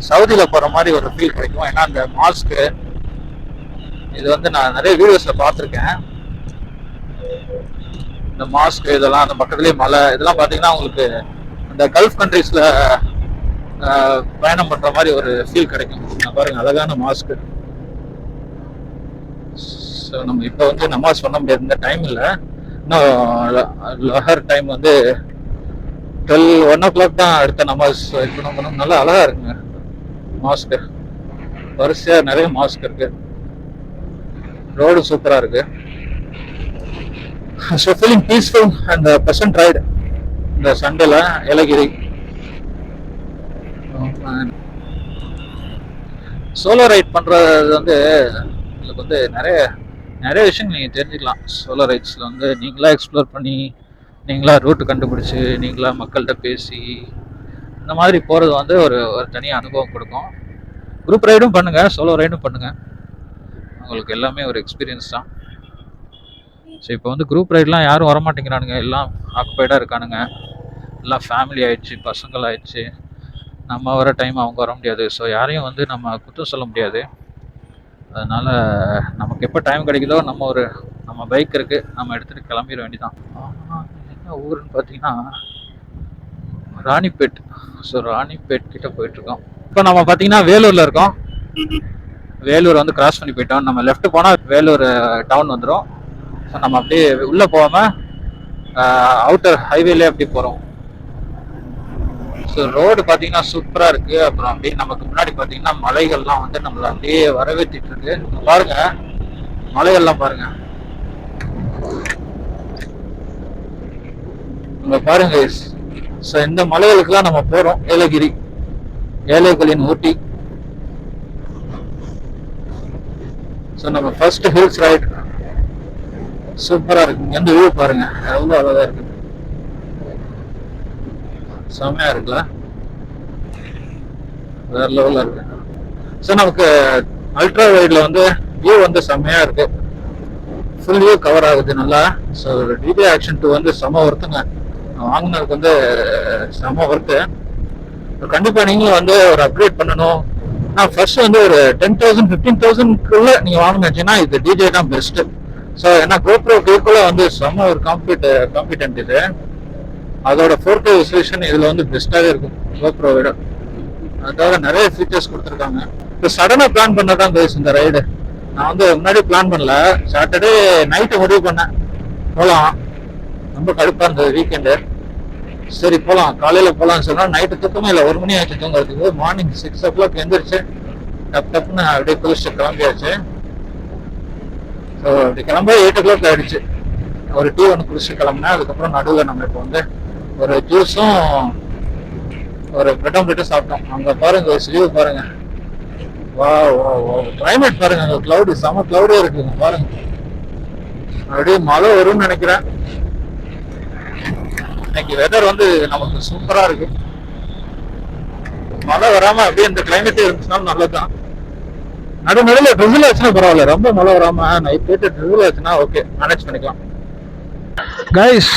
சவுதியில் போகிற மாதிரி ஒரு ஃபீல் கிடைக்கும். ஏன்னா அந்த மாஸ்க்கு இது வந்து நான் நிறைய வீடியோஸ்ல பார்த்துருக்கேன். இந்த மாஸ்க் இதெல்லாம் அந்த பக்கத்துலேயே மலை இதெல்லாம் பார்த்தீங்கன்னா உங்களுக்கு இந்த கல்ஃப் கண்ட்ரீஸ்ல பயணம் பண்ற மாதிரி ஒரு ஃபீல் கிடைக்கும். பாருங்க அழகான மாஸ்க். ஸோ நம்ம இப்போ வந்து நமாஸ் பண்ண முடியாது, இந்த டைம் இல்லை. இன்னும் லஹர் டைம் வந்து 1 o'clock தான் அடுத்த நமாஸ். இப்போ நம்ம நல்லா அழகா இருக்குங்க மாஸ்க். வரிசையா நிறைய மாஸ்க் இருக்கு. ரோடு சூப்பரா இருக்கு. So feeling peaceful and pleasant ride இந்த சண்டேல ஏலகிரி. சோலோ ரைட் பண்றது வந்து உங்களுக்கு வந்து நிறைய விஷயம் நீங்கள் தெரிஞ்சுக்கலாம். சோலோ ரைட்ஸில் வந்து நீங்களா எக்ஸ்ப்ளோர் பண்ணி, நீங்களா ரூட்டு கண்டுபிடிச்சி, நீங்களா மக்கள்கிட்ட பேசி இந்த மாதிரி போகிறது வந்து ஒரு தனி அனுபவம் கொடுக்கும். குரூப் ரைடும் பண்ணுங்கள், சோலோ ரைடும் பண்ணுங்கள். உங்களுக்கு எல்லாமே ஒரு எக்ஸ்பீரியன்ஸ் தான். ஸோ இப்போ வந்து குரூப் ரைட்லாம் யாரும் வரமாட்டேங்கிறானுங்க. எல்லாம் ஆக்குபைடாக இருக்கானுங்க. எல்லாம் ஃபேமிலி ஆயிடுச்சு, பசங்கள் ஆயிடுச்சு. நம்ம வர டைம் அவங்க வர முடியாது. ஸோ யாரையும் வந்து நம்ம குற்றம் சொல்ல முடியாது. அதனால் நமக்கு எப்போ டைம் கிடைக்குதோ நம்ம பைக் இருக்குது, நம்ம எடுத்துகிட்டு கிளம்பிட வேண்டியதான். என்ன ஊருன்னு பார்த்தீங்கன்னா ராணிப்பேட். ஸோ ராணிப்பேட் கிட்ட போயிட்டுருக்கோம். இப்போ நம்ம பார்த்தீங்கன்னா வேலூரில் இருக்கோம். வேலூர் வந்து கிராஸ் பண்ணி போயிட்டோம். நம்ம லெஃப்ட் போனால் வேலூர் டவுன் வந்துடும். ஸோ நம்ம அப்படியே உள்ளே போகாமல் அவுட்டர் ஹைவேலே அப்படி போகிறோம். ஸோ ரோடு பார்த்தீங்கன்னா சூப்பராக இருக்குது. அப்புறம் அப்படியே நமக்கு முன்னாடி பார்த்தீங்கன்னா மலைகள்லாம் வந்து நம்மளை அப்படியே வரவேற்றிட்டு இருக்கு. பாருங்க மலைகள்லாம் பாருங்க. நம்ம பாருங்க. ஸோ இந்த மலைகளுக்கெல்லாம் நம்ம போகிறோம். ஏழைகளின் ஊட்டி. ஸோ நம்ம ஃபர்ஸ்ட் ஹில்ஸ் ரைட் சூப்பரா இருக்கு. எந்த வியூ பாருங்க, எவ்வளவு அழகா இருக்கு. செமையா இருக்குல்ல, வேற லெவல்ல இருக்கு. ஸோ நமக்கு அல்ட்ரா வைட்ல வந்து வியூ வந்து செம்மையா இருக்கு. ஃபுல் வியூ கவர் ஆகுது நல்லா. ஸோ டிஜே ஆக்ஷன் 2 வந்து செம ஒர்த்துங்க. வாங்கினதுக்கு வந்து செம ஒர்த்து. கண்டிப்பா நீங்களும் வந்து ஒரு அப்கிரேட் பண்ணணும். நான் ஃபர்ஸ்ட் வந்து ஒரு 10,000 15,000க்குள்ள நீங்க வாங்கினீங்கன்னா இது டிஜே தான் பெஸ்ட். ஸோ ஏன்னா கோப்ரோ கேக்குள்ள வந்து செம ஒரு காம்பிடென்ட் இது. அதோட 4K ரெசல்யூஷன் இதுல வந்து பெஸ்ட்டாவே இருக்கும் கோப்ரோ விட. அதுக்காக நிறைய ஃபீச்சர்ஸ் கொடுத்துருக்காங்க. இப்போ சடனாக பிளான் பண்ணதான் இந்த ரைடு. நான் வந்து முன்னாடி பிளான் பண்ணல. சாட்டர்டே நைட்டு முடிவு பண்ணேன் போகலாம். ரொம்ப கடுப்பாக இருந்தது வீக்கெண்டு. சரி போகலாம், காலையில் போகலான்னு சொன்னால் நைட்டு தூக்கமே இல்லை. 1 மணி ஆச்சு தூங்குறதுக்கு. மார்னிங் 6 o'clock எழுந்திரிச்சு டப்புன்னு அப்படியே குளிச்சுட்டு கிளம்பியாச்சு. ஸோ அப்படி கிளம்ப 8 o'clock ஆயிடுச்சு. ஒரு டீ ஒன்று குளிச்சுட்டு கிளம்புனேன். அதுக்கப்புறம் நடுவில் நம்ம இப்போ வந்து ஒரு ஜூஸும் ஒரு பிரெட் ஆம்லெட்டும் சாப்பிட்டோம். அங்கே பாருங்க வியூ பாருங்க, வா வா வா கிளைமேட் பாருங்க, அங்க கிளவுடி செம கிளவுடியா இருக்குங்க பாருங்க. அப்படியே மழை வரும்னு நினைக்கிறேன். இன்னைக்கு வெதர் வந்து நமக்கு சூப்பரா இருக்கு. மழை வராம அப்படியே இந்த கிளைமேட் இருந்துச்சுனாலும் நல்லதுதான். நடுநடுல ட்ரிசில் ஆச்சுன்னா பரவாயில்ல, ரொம்ப மழை வராம நைட் போயிட்டு ட்ரிசில் ஆச்சுன்னா ஓகே, மேனேஜ் பண்ணிக்கலாம். கைஸ்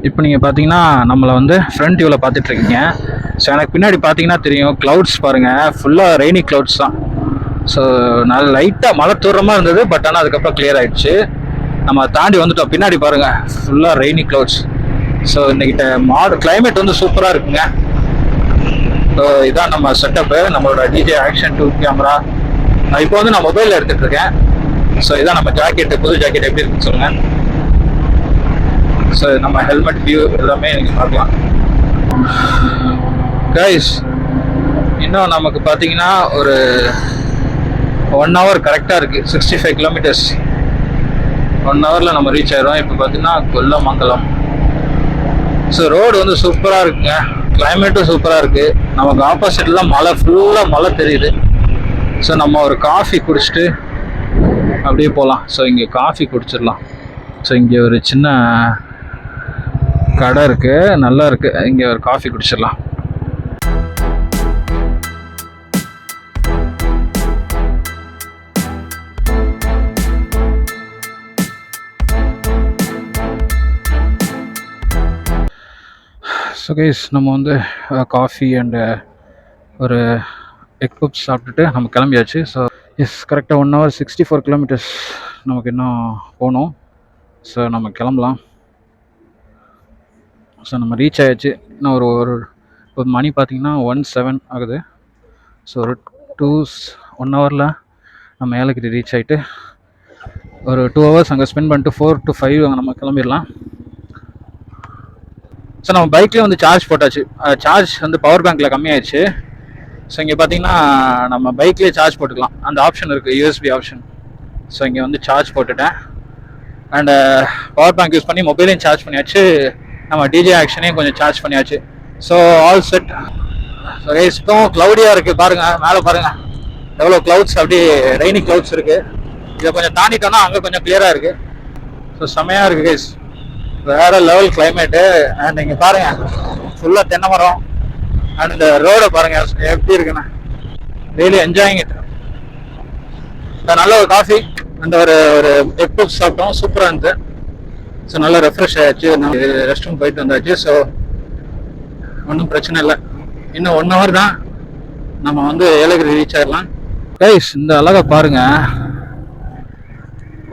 இப்போ நீங்கள் பார்த்தீங்கன்னா நம்மளை வந்து ஃப்ரண்ட் வியூவில் பார்த்துட்டு இருக்கீங்க. ஸோ எனக்கு பின்னாடி பார்த்தீங்கன்னா தெரியும் க்ளவுட்ஸ் பாருங்கள், ஃபுல்லாக ரெய்னி க்ளவுட்ஸ் தான். ஸோ நல்ல லைட்டாக மழை தூரமாக இருந்தது, பட் ஆனால் அதுக்கப்புறம் கிளியர் ஆகிடுச்சு. நம்ம தாண்டி வந்துட்டோம். பின்னாடி பாருங்கள் ஃபுல்லாக ரெய்னி க்ளவுட்ஸ். ஸோ இன்றைக்கிட்ட கிளைமேட் வந்து சூப்பராக இருக்குங்க. ஸோ இதான் நம்ம செட்டப்பு, நம்மளோட டிஜே ஆக்ஷன் 2 கேமரா. இப்போ வந்து நான் மொபைலில் எடுத்துகிட்டு இருக்கேன். ஸோ இதான் நம்ம ஜாக்கெட்டு, புது ஜாக்கெட் எப்படி இருக்குன்னு சொல்லுங்கள். ஸோ நம்ம ஹெல்மெட் வியூ எல்லாமே நீங்கள் பார்க்கலாம். கைஸ் இன்னும் நமக்கு பார்த்தீங்கன்னா ஒரு 1 hour கரெக்டாக இருக்குது. 65 கிலோமீட்டர்ஸ் 1 hourல நம்ம ரீச் ஆயிடுவோம். இப்போ பார்த்தீங்கன்னா கொல்லமங்கலம். ஸோ ரோடு வந்து சூப்பராக இருக்குங்க, கிளைமேட்டும் சூப்பராக இருக்குது. நமக்கு ஆப்போசிட்லாம் மழை, ஃபுல்லாக மழை தெரியுது. ஸோ நம்ம ஒரு காஃபி குடிச்சிட்டு அப்படியே போகலாம். ஸோ இங்கே காஃபி குடிச்சிடலாம். ஸோ இங்கே ஒரு சின்ன கடை இருக்குது, நல்லா இருக்குது. இங்கே ஒரு காஃபி குடிச்சிடலாம். ஸோ கைஸ் நம்ம வந்து காஃபி அண்டு ஒரு எக் பப்ஸ் சாப்பிட்டுட்டு நம்ம கிளம்பியாச்சு. ஸோ எஸ் கரெக்டாக 1 hour 64 கிலோமீட்டர்ஸ் நமக்கு இன்னும் போகணும். ஸோ நம்ம கிளம்பலாம். ஸோ நம்ம ரீச் ஆயாச்சு. இன்னும் ஒரு மணி பார்த்திங்கன்னா 1:07 ஆகுது. ஸோ ஒரு 1 hourல நம்ம ஏலகிரி ரீச் ஆகிட்டு ஒரு 2 hours அங்கே ஸ்பெண்ட் பண்ணிட்டு 4 to 5 அங்கே நம்ம கிளம்பிடலாம். ஸோ நம்ம பைக்லேயே வந்து சார்ஜ் போட்டாச்சு. சார்ஜ் வந்து பவர் பேங்க்கில் கம்மியாயிடுச்சு. ஸோ இங்கே பார்த்தீங்கன்னா நம்ம பைக்லேயே சார்ஜ் போட்டுக்கலாம், அந்த ஆப்ஷன் இருக்குது, யூஎஸ்பி ஆப்ஷன். ஸோ இங்கே வந்து சார்ஜ் போட்டுட்டேன். அண்டு பவர் பேங்க் யூஸ் பண்ணி மொபைலையும் சார்ஜ் பண்ணியாச்சு, நம்ம டிஜே ஆக்ஷனையும் கொஞ்சம் சார்ஜ் பண்ணியாச்சு. So all set. ஸோ கைஸ்க்கும் க்ளவுடியாக இருக்குது பாருங்கள், மேலே பாருங்கள் எவ்வளோ க்ளவுட்ஸ், அப்படியே ரெய்னி க்ளவுட்ஸ் இருக்குது. இதை கொஞ்சம் தாண்டிட்டோன்னா அங்கே கொஞ்சம் கிளியராக இருக்குது. ஸோ செம்மையாக இருக்குது கைஸ், வேறு லெவல் கிளைமேட்டு. அண்ட் இங்கே பாருங்கள் ஃபுல்லாக தென்னை மரம். அண்ட் இந்த ரோடை பாருங்கள் எப்படி இருக்குண்ணா, டெய்லி என்ஜாயிங் இட். நல்ல ஒரு காஃபி அண்ட் ஒரு எக் பப்ஸ் சாப்பிட்டோம், சூப்பராக இருந்துச்சு. ஸோ நல்லா ரெஃப்ரெஷ் ஆகிடுச்சு, ரெஸ்ட் ரூம் போயிட்டு வந்தாச்சு. ஸோ ஒன்றும் பிரச்சனை இல்லை. இன்னும் 1 hour தான் நம்ம வந்து ஏலகிரி ரீச் ஆகிடலாம். கைஸ் இந்த அழகா பாருங்க,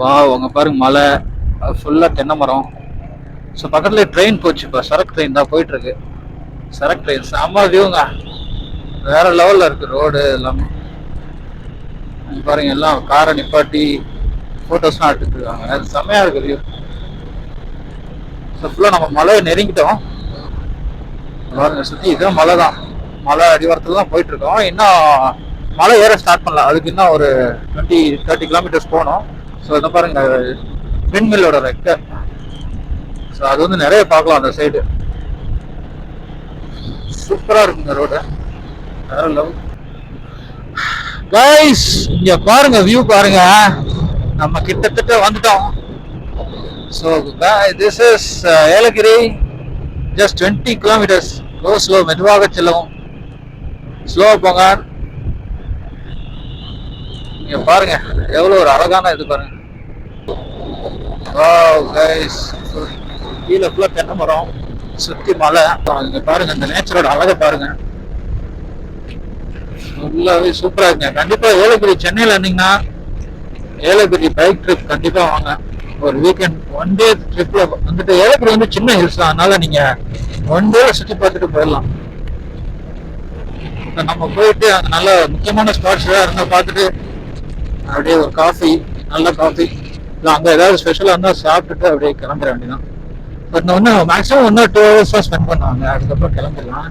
வா அங்கே பாருங்க மலை, ஃபுல்லாக தென்னை மரம். ஸோ பக்கத்துலேயே ட்ரெயின் போச்சு, இப்போ சரக்கு ட்ரெயின் தான் போயிட்டுருக்கு. சரக்கு ட்ரெயின் செம்ம வியூங்க, வேற லெவலில் இருக்குது ரோடு எல்லாமே. பாருங்க எல்லாம் காரை நிப்பாட்டி ஃபோட்டோஸ்லாம் எடுத்துட்டு இருக்காங்க, அது செம்மையாக இருக்குது வியூ. ஸோ ஃபுல்லாக நம்ம மலையை நெருங்கிட்டோம் பாருங்க, சுற்றி இதுதான் மலை தான், மலை அடிவாரத்தில் தான் போயிட்டுருக்கோம். இன்னும் மலை ஏற ஸ்டார்ட் பண்ணலாம், அதுக்கு இன்னும் ஒரு 20-30 கிலோமீட்டர்ஸ் போகணும். ஸோ இதை பாருங்க விண்மில்லோட ரெக்டர். ஸோ அது வந்து நிறைய பார்க்கலாம் அந்த சைடு, சூப்பராக இருக்குங்க ரோடு, வேற லெவல். கைஸ் இங்க பாருங்க வியூ பாருங்க, நம்ம கிட்டத்தட்ட வந்துட்டோம். So this is Yelagiri, just 20 kilometres. Go slow, மெதுவாக செல்லவும், ஸ்லோவா போங்க. இங்க பாருங்க எவ்வளோ ஒரு அழகான இது பாருங்க. வாவ் கைஸ், கீழே ஃபுல்லாக தென்னை மரம், சுற்றி மலை. இங்க பாருங்க இந்த நேச்சரோட அழகை பாருங்க, ஃபுல்லாகவே சூப்பராக இருக்குங்க. கண்டிப்பாக ஏலகிரி சென்னையில் இருந்தீங்கன்னா ஏலகிரி பைக் ட்ரிப் கண்டிப்பாக வாங்க. ஒரு வீக்கெண்ட் 1 day ட்ரிப்பில் வந்துட்டு, ஏலகிரி வந்து சின்ன ஹில்ஸ் தான், அதனால நீங்கள் 1 day சுற்றி பார்த்துட்டு போயிடலாம். நம்ம போயிட்டு அங்கே நல்ல முக்கியமான ஸ்பாட்ஸ் ஏதாவது இருந்தால் பார்த்துட்டு அப்படியே ஒரு காஃபி, நல்ல காஃபி இல்லை அங்கே ஏதாவது ஸ்பெஷலாக இருந்தால் சாப்பிட்டுட்டு அப்படியே கிளம்புற வேண்டியதான். பட் இன்னும் மேக்ஸிமம் 1 or 2 hours தான் ஸ்பெண்ட் பண்ணுவாங்க, அதுக்கப்புறம் கிளம்பிடலாம்.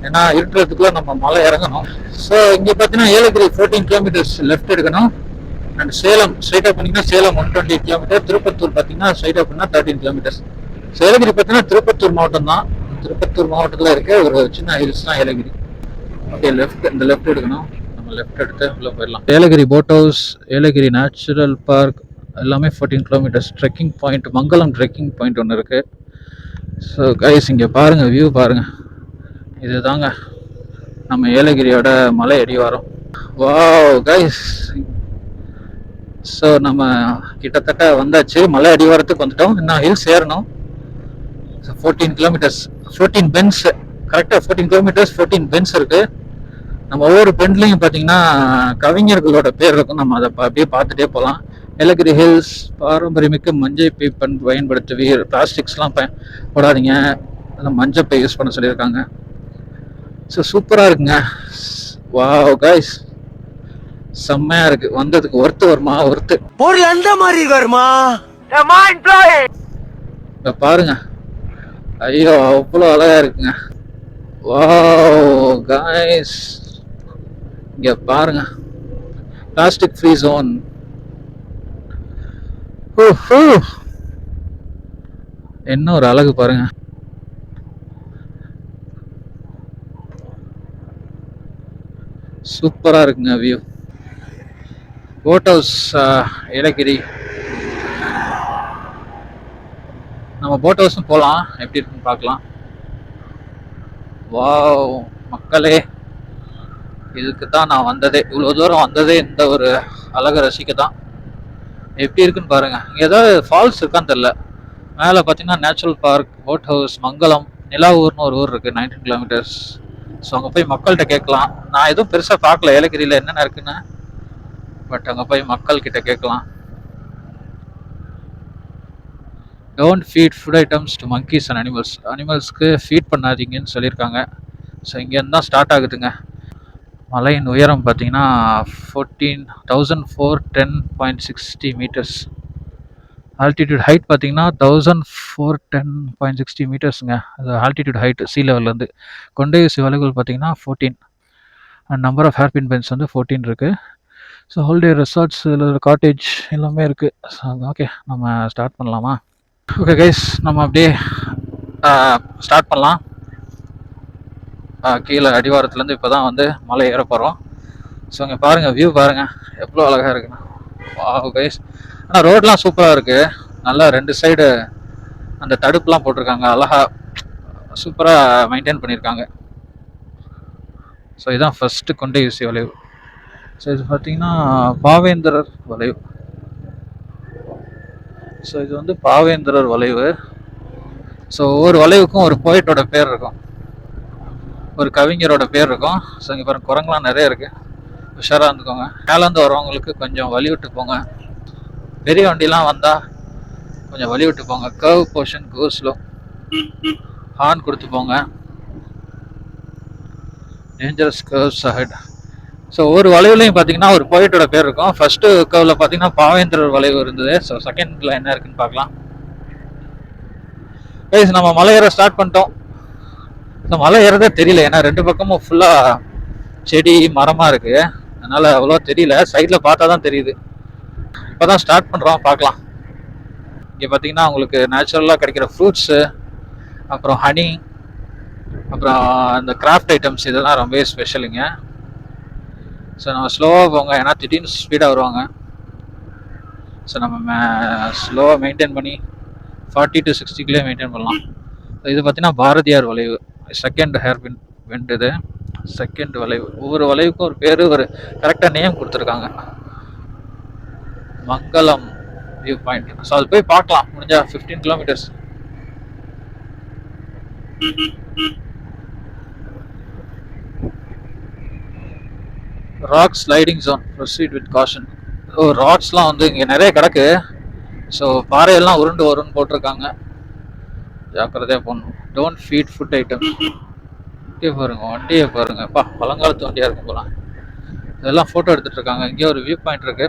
ஏன்னா இருக்கிறதுக்குள்ள நம்ம மலை இறங்கணும். ஸோ இங்கே பார்த்தீங்கன்னா ஏலகிரி 14 கிலோமீட்டர்ஸ் லெஃப்ட் எடுக்கணும். அண்ட் சேலம் ஸ்ட்ரைட்டாக பண்ணிங்கன்னா சேலம் 120 கிலோமீட்டர். திருப்பத்தூர் பார்த்தீங்கன்னா ஸ்ட்ரைட்டாக பண்ணால் 13 கிலோமீட்டர்ஸ். ஸோ ஏலகிரி பார்த்தீங்கன்னா திருப்பத்தூர் மாவட்டம் தான், திருப்பத்தூர் மாவட்டத்தில் இருக்க ஒரு சின்ன ஹில்ஸ் தான் ஏலகிரி. ஓகே லெஃப்ட், இந்த லெஃப்ட் எடுக்கணும். நம்ம லெஃப்ட் எடுத்து உள்ளே போயிடலாம். Yelagiri boat house, Yelagiri natural park எல்லாமே 14 கிலோமீட்டர்ஸ். ட்ரெக்கிங் பாயிண்ட் மங்களம் ட்ரெக்கிங் பாயிண்ட் ஒன்று இருக்குது. ஸோ கைஸ் இங்கே பாருங்கள், வியூ பாருங்கள். இது தாங்க நம்ம ஏலகிரியோட மலை அடிவாரம். வாவ் கைஸ், ஸோ நம்ம கிட்டத்தட்ட வந்தாச்சு, மலை அடிவாரத்துக்கு வந்துட்டோம். இன்னும் ஹில்ஸ் ஏறணும். 14 கிலோமீட்டர்ஸ், 14 பென்ஸ், கரெக்டாக 14 கிலோமீட்டர்ஸ் 14 பென்ஸ் இருக்கு. நம்ம ஒவ்வொரு பெண்ட்லையும் பார்த்தீங்கன்னா கவிஞர்களோட பேர் இருக்கும். நம்ம அதை அப்படியே பார்த்துட்டே போகலாம். ஏலகிரி ஹில்ஸ் பாரம்பரியமிக்க மஞ்சள் பை பயன்படுத்துவீர், பிளாஸ்டிக்ஸ்லாம் போடாதீங்க, அதில் மஞ்சள் பை யூஸ் பண்ண சொல்லியிருக்காங்க. ஸோ சூப்பராக இருக்குங்க. வாவ் கைஸ், செம்மையா இருக்கு. வந்ததுக்கு ஒர்த்து வருமா? ஒர்த்து பொருள் அந்த மாதிரி வருமா? பாருங்க, ஐயோ அவ்வளோ அழகா இருக்குங்க. வாவ் கைஸ், இங்க பாருங்க, பிளாஸ்டிக் ஃப்ரீ ஜோன். என்ன ஒரு அழகு பாருங்க. சூப்பரா இருக்குங்க வியூ. Boat house Yelagiri. நம்ம போட் ஹவுஸும் போகலாம், எப்படி இருக்குன்னு பார்க்கலாம். வாவ் மக்களே, இதுக்கு தான் நான் வந்ததே, இவ்வளோ தூரம் வந்ததே இந்த ஒரு அழகை ரசிக்க தான். எப்படி இருக்குன்னு பாருங்க. இங்கே ஏதாவது ஃபால்ஸ் இருக்கான்னு தெரில. மேலே பார்த்தீங்கன்னா நேச்சுரல் பார்க், போட் ஹவுஸ், மங்களம், நிலாவூர்னு ஒரு ஊர் இருக்குது, 19 கிலோமீட்டர்ஸ். ஸோ அங்கே போய் மக்கள்கிட்ட கேட்கலாம். நான் எதுவும் பெருசாக பார்க்கல ஏலகிரியில் என்னென்ன இருக்குன்னு, பட் அங்கே போய் மக்கள்கிட்ட கேட்கலாம். Don't feed food items to monkeys and animals. அனிமல்ஸ்க்கு ஃபீட் பண்ணாதீங்கன்னு சொல்லியிருக்காங்க. ஸோ இங்கேருந்து தான் ஸ்டார்ட் ஆகுதுங்க. மலையின் உயரம் பார்த்தீங்கன்னா 14,410.60 மீட்டர்ஸ். ஆல்டிடியூட் ஹைட் பார்த்தீங்கன்னா 1,410.60 மீட்டர்ஸுங்க. அது ஆல்டிடியூட் ஹைட் சி லெவல்லேருந்து. கொண்டையூசி வளைவுகள் பார்த்தீங்கன்னா 14 and number of hairpin bends வந்து 14 இருக்குது. ஸோ ஹோல்டே ரெசார்ட்ஸ், காட்டேஜ் எல்லாமே இருக்குது. ஸோ ஓகே, நம்ம ஸ்டார்ட் பண்ணலாமா? ஓகே கைஸ், நம்ம அப்படியே ஸ்டார்ட் பண்ணலாம். கீழே அடிவாரத்துலேருந்து இப்போ தான் வந்து மலை ஏற போகிறோம். ஸோ இங்கே பாருங்கள், வியூ பாருங்கள் எவ்வளோ அழகாக இருக்குண்ணா. வாவ் கைஸ், ஆனால் ரோடெலாம் சூப்பராக இருக்குது. நல்லா 2 சைடு அந்த தடுப்புலாம் போட்டிருக்காங்க, அழகாக சூப்பராக மெயின்டைன் பண்ணியிருக்காங்க. ஸோ இதுதான் ஃபஸ்ட்டு கொண்டையூசி வளைவு. ஸோ இது பார்த்தீங்கன்னா பாவேந்தரர் வளைவு. ஸோ இது வந்து பாவேந்தரர் வளைவு. ஸோ ஒவ்வொரு வளைவுக்கும் ஒரு போயிட்டோட பேர் இருக்கும், ஒரு கவிஞரோட பேர் இருக்கும். ஸோ இங்கே பாருங்க, குரங்குலாம் நிறைய இருக்குது, உஷாராக இருந்துக்கோங்க. மேலேருந்து வரவங்களுக்கு கொஞ்சம் வழி விட்டு போங்க. பெரிய வண்டிலாம் வந்தால் கொஞ்சம் வழி விட்டு போங்க. Curve portion go slow, horn கொடுத்து போங்க. Dangerous curves ahead. ஸோ ஒவ்வொரு வளைவுலையும் பார்த்தீங்கன்னா ஒரு போயிட்டோட பேர் இருக்கும். ஃபர்ஸ்ட்டு கர்வில் பார்த்தீங்கன்னா பாவேந்தரர் வளைவு இருந்தது. ஸோ செகண்டில் என்ன இருக்குன்னு பார்க்கலாம். கைஸ், நம்ம மலை ஏற ஸ்டார்ட் பண்ணிட்டோம். ஸோ மலை ஏறதே தெரியல, ஏன்னா 2 பக்கமும் ஃபுல்லாக செடி மரமாக இருக்குது, அதனால் அவ்வளோ தெரியல. சைடில் பார்த்தா தான் தெரியுது. இப்போ தான் ஸ்டார்ட் பண்ணுறோம், பார்க்கலாம். இங்கே பார்த்தீங்கன்னா உங்களுக்கு நேச்சுரலாக கிடைக்கிற ஃப்ரூட்ஸு, அப்புறம் ஹனி, அப்புறம் இந்த கிராஃப்ட் ஐட்டம்ஸ், இதெல்லாம் ரொம்பவே ஸ்பெஷலுங்க. ஸோ நம்ம ஸ்லோவாக போங்க, ஏன்னா திடீர்னு ஸ்பீடாக வருவாங்க. ஸோ நம்ம ஸ்லோவாக மெயின்டைன் பண்ணி 40 to 60 மெயின்டைன் பண்ணலாம். இது பார்த்தீங்கன்னா பாரதியார் வளைவு, செகண்ட் ஹேர்பின் பெண்ட். இது செகண்ட் வளைவு. ஒவ்வொரு வளைவுக்கும் ஒரு பேர், ஒரு கரெக்டாக நேம் கொடுத்துருக்காங்க. மங்களம் வியூ பாயிண்ட். ஸோ அது போய் பார்க்கலாம் முடிஞ்சா. 15 kilometres. Rock sliding zone, proceed with caution. ராக்ஸ்லாம் வந்து இங்கே நிறைய கிடக்கு. ஸோ பாறையெல்லாம் உருண்டு வரும்னு போட்டிருக்காங்க, ஜாக்கிரதையாக போகணும். Don't feed food items. வண்டியை பாருங்க, வண்டியை பாருங்கப்பா, பழங்காலத்து வண்டியாக இருக்கும் போகலாம். இதெல்லாம் ஃபோட்டோ எடுத்துகிட்டு இருக்காங்க. இங்கே ஒரு வியூ பாயிண்ட் இருக்கு.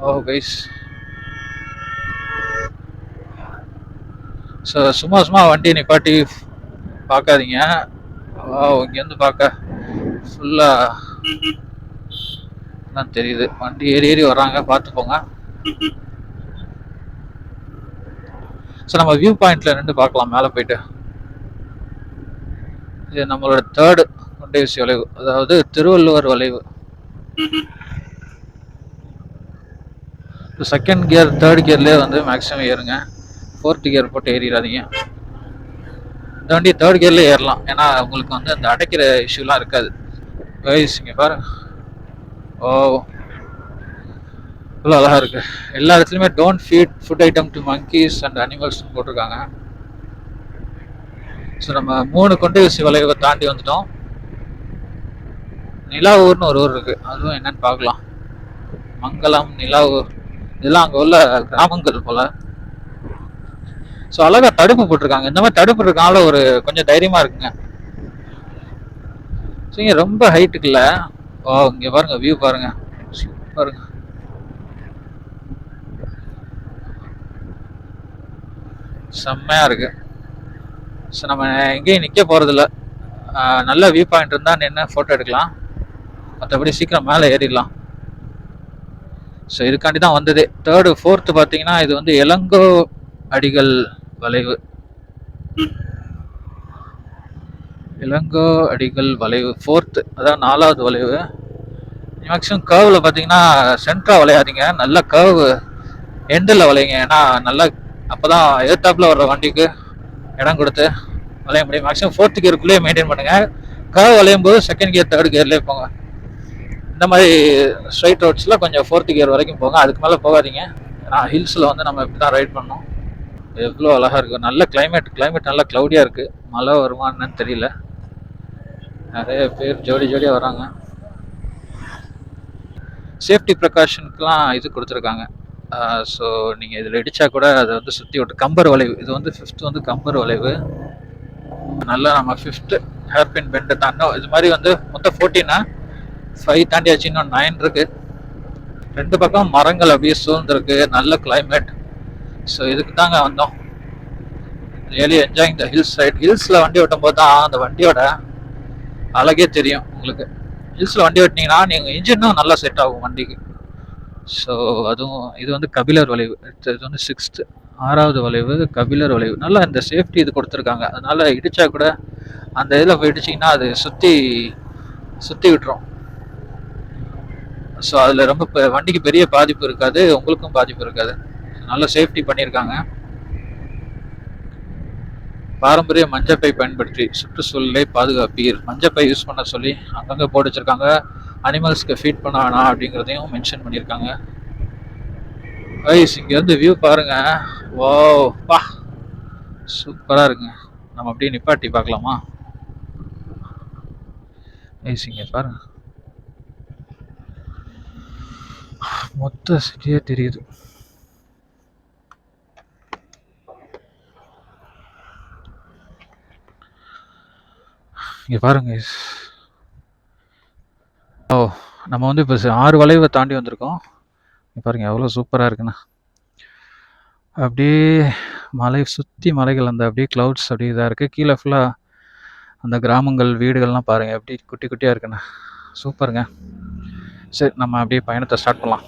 ஓ கைஸ், ஸோ சும்மா வண்டியை நிப்பாட்டி பார்க்காதீங்க. இங்கேருந்து பார்க்க ஃபுல்லாக தான் தெரியுது. வண்டி ஏறி வர்றாங்க, பார்த்து போங்க. ஸோ நம்ம வியூ பாயிண்ட்ல நின்று பார்க்கலாம் மேலே போயிட்டு. இது நம்மளோட 3rd கொண்டையூசி வளைவு, அதாவது திருவள்ளுவர் வளைவு. செகண்ட் கியர் தேர்ட் கியர்லேயே வந்து மேக்ஸிமம் ஏறுங்க. ஃபோர்த் கியர் போட்டு ஏறிடாதீங்க. இந்த வண்டி தேர்ட் கியர்லேயே ஏறலாம், ஏன்னா உங்களுக்கு வந்து அந்த அடைக்கிற இஷ்யூலாம் இருக்காது. கைஸ் இங்கே பாருங்க, ஓ இவ்வளோ அழகாக இருக்குது. எல்லா இடத்துலையுமே don't feed food item to monkeys and animals போட்டிருக்காங்க. ஸோ நம்ம 3 கொண்டை ஊசி வளைவை தாண்டி வந்துட்டோம். நிலாவூர்னு ஒரு ஊர் இருக்குது, அதுவும் என்னன்னு பார்க்கலாம். மங்களம், நிலாவூர் இதெல்லாம் அங்கே உள்ள கிராமங்கள் போல். ஸோ அழகாக தடுப்பு போட்டிருக்காங்க. இந்த மாதிரி தடுப்பு இருக்கனால ஒரு கொஞ்சம் தைரியமாக இருக்குங்க. ஸோ இங்கே ரொம்ப ஹைட்டுக்கு இல்லை. ஓ இங்கே பாருங்க, வியூ பாருங்க, சூப்பருங்க. செம்மையாக இருக்கு. ஸோ நம்ம எங்கேயும் நிற்க போகிறதில்ல, நல்ல வியூ பாயிண்ட் இருந்தால் நின்று ஃபோட்டோ எடுக்கலாம், மற்றபடி சீக்கிரம் மேலே ஏறிடலாம். ஸோ இதுக்காண்டி தான் வந்தது. தேர்டு ஃபோர்த்து பார்த்தீங்கன்னா இது வந்து இளங்கோ அடிகள் வளைவு. இளங்கோ அடிகள் வளைவு ஃபோர்த்து, அதான் 4வது வளைவு. மேக்ஸிமம் கர்வில் பார்த்தீங்கன்னா சென்டராக வளையாதீங்க, நல்ல கர்வ் எண்டில் வளையுங்க. ஏன்னா நல்லா அப்போ தான் எதிர்த்தாப்பில் வர்ற வண்டிக்கு இடம் கொடுத்து வளைய முடியும். மேக்ஸிமம் ஃபோர்த் கியருக்குள்ளேயே மெயின்டைன் பண்ணுங்கள். கர்வ் வளையும் போது செகண்ட் கியர் தேர்ட் கியர்லேயே போங்க. இந்த மாதிரி ஸ்ட்ரைட் ரோட்ஸில் கொஞ்சம் ஃபோர்த் கியர் வரைக்கும் போங்க, அதுக்கு மேலே போகாதீங்க. ஏன்னா ஹில்ஸில் வந்து நம்ம இப்படி தான் ரைட் பண்ணோம். எவ்வளோ அழகாக இருக்குது, நல்ல கிளைமேட் நல்லா க்ளவுடியாக இருக்குது. மழை வருமானு தெரியல, நிறைய பேர் ஜோடியாக வராங்க. சேஃப்டி ப்ரிகாஷனுக்குலாம் இது கொடுத்துருக்காங்க. ஸோ நீங்கள் இதில் இடித்தா கூட அதை வந்து சுற்றி விட்டு கம்பர் வளைவு, இது வந்து 5th வந்து கம்பர் வளைவு. நல்லா நம்ம 5th ஹேர்பின் பெண்டு தாண்டோம். இது மாதிரி வந்து மொத்தம் 14, 5 தாண்டியாச்சு, இன்னும் 9 இருக்கு. 2 பக்கம் மரங்கள் அப்படியே சூழ்ந்துருக்கு, நல்ல கிளைமேட். ஸோ இதுக்கு தாங்க வந்தோம். Really enjoying the hills right. ஹில்ஸில் வண்டி ஓட்டும் போது தான் அந்த வண்டியோட அழகே தெரியும் உங்களுக்கு. ஹில்ஸில் வண்டி ஓட்டினீங்கன்னா நீங்கள் இன்ஜினும் நல்லா செட் ஆகும் வண்டிக்கு. ஸோ அதுவும் இது வந்து கபிலர் வளைவு. இது வந்து 6th 6வது வளைவு கபிலர் வளைவு. நல்லா இந்த சேஃப்டி இது கொடுத்துருக்காங்க, அதனால இடிச்சா கூட அந்த இதில் போய் இடிச்சிங்கன்னா அது சுற்றி விட்டுரும். ஸோ அதில் ரொம்ப வண்டிக்கு பெரிய பாதிப்பு இருக்காது, உங்களுக்கும் பாதிப்பு இருக்காது. நல்ல சேஃப்டி பண்ணியிருக்காங்க. பாரம்பரிய மஞ்சப்பை பயன்படுத்தி சுற்றுச்சூழலை பாதுகாப்பீர். மஞ்சப்பை யூஸ் பண்ண சொல்லி அங்கங்கே போட்டு வச்சிருக்காங்க. அனிமல்ஸ்க்கு ஃபீட் பண்ண வேணாம் அப்படிங்கிறதையும் மென்ஷன் பண்ணியிருக்காங்க. ஐஸ் இங்கேருந்து வியூ பாருங்க, ஓ பா சூப்பராக இருக்குங்க. நம்ம அப்படியே நிப்பாட்டி பார்க்கலாமா? ஐஸ் இங்கே பாருங்க, மொத்த சிட்டியே தெரியுது. இங்கே பாருங்க. ஓ நம்ம வந்து இப்போ 6 வளைவை தாண்டி வந்திருக்கோம். இங்கே பாருங்க எவ்வளோ சூப்பராக இருக்குண்ணா. அப்படியே மலை சுற்றி மலைகள், அந்த அப்படியே க்ளவுட்ஸ் அப்படியே இதாக இருக்குது. கீழே ஃபுல்லாக அந்த கிராமங்கள் வீடுகள்லாம் பாருங்கள் எப்படி குட்டி குட்டியாக இருக்குண்ணா, சூப்பருங்க. சரி நம்ம அப்படியே பயணத்தை ஸ்டார்ட் பண்ணலாம்.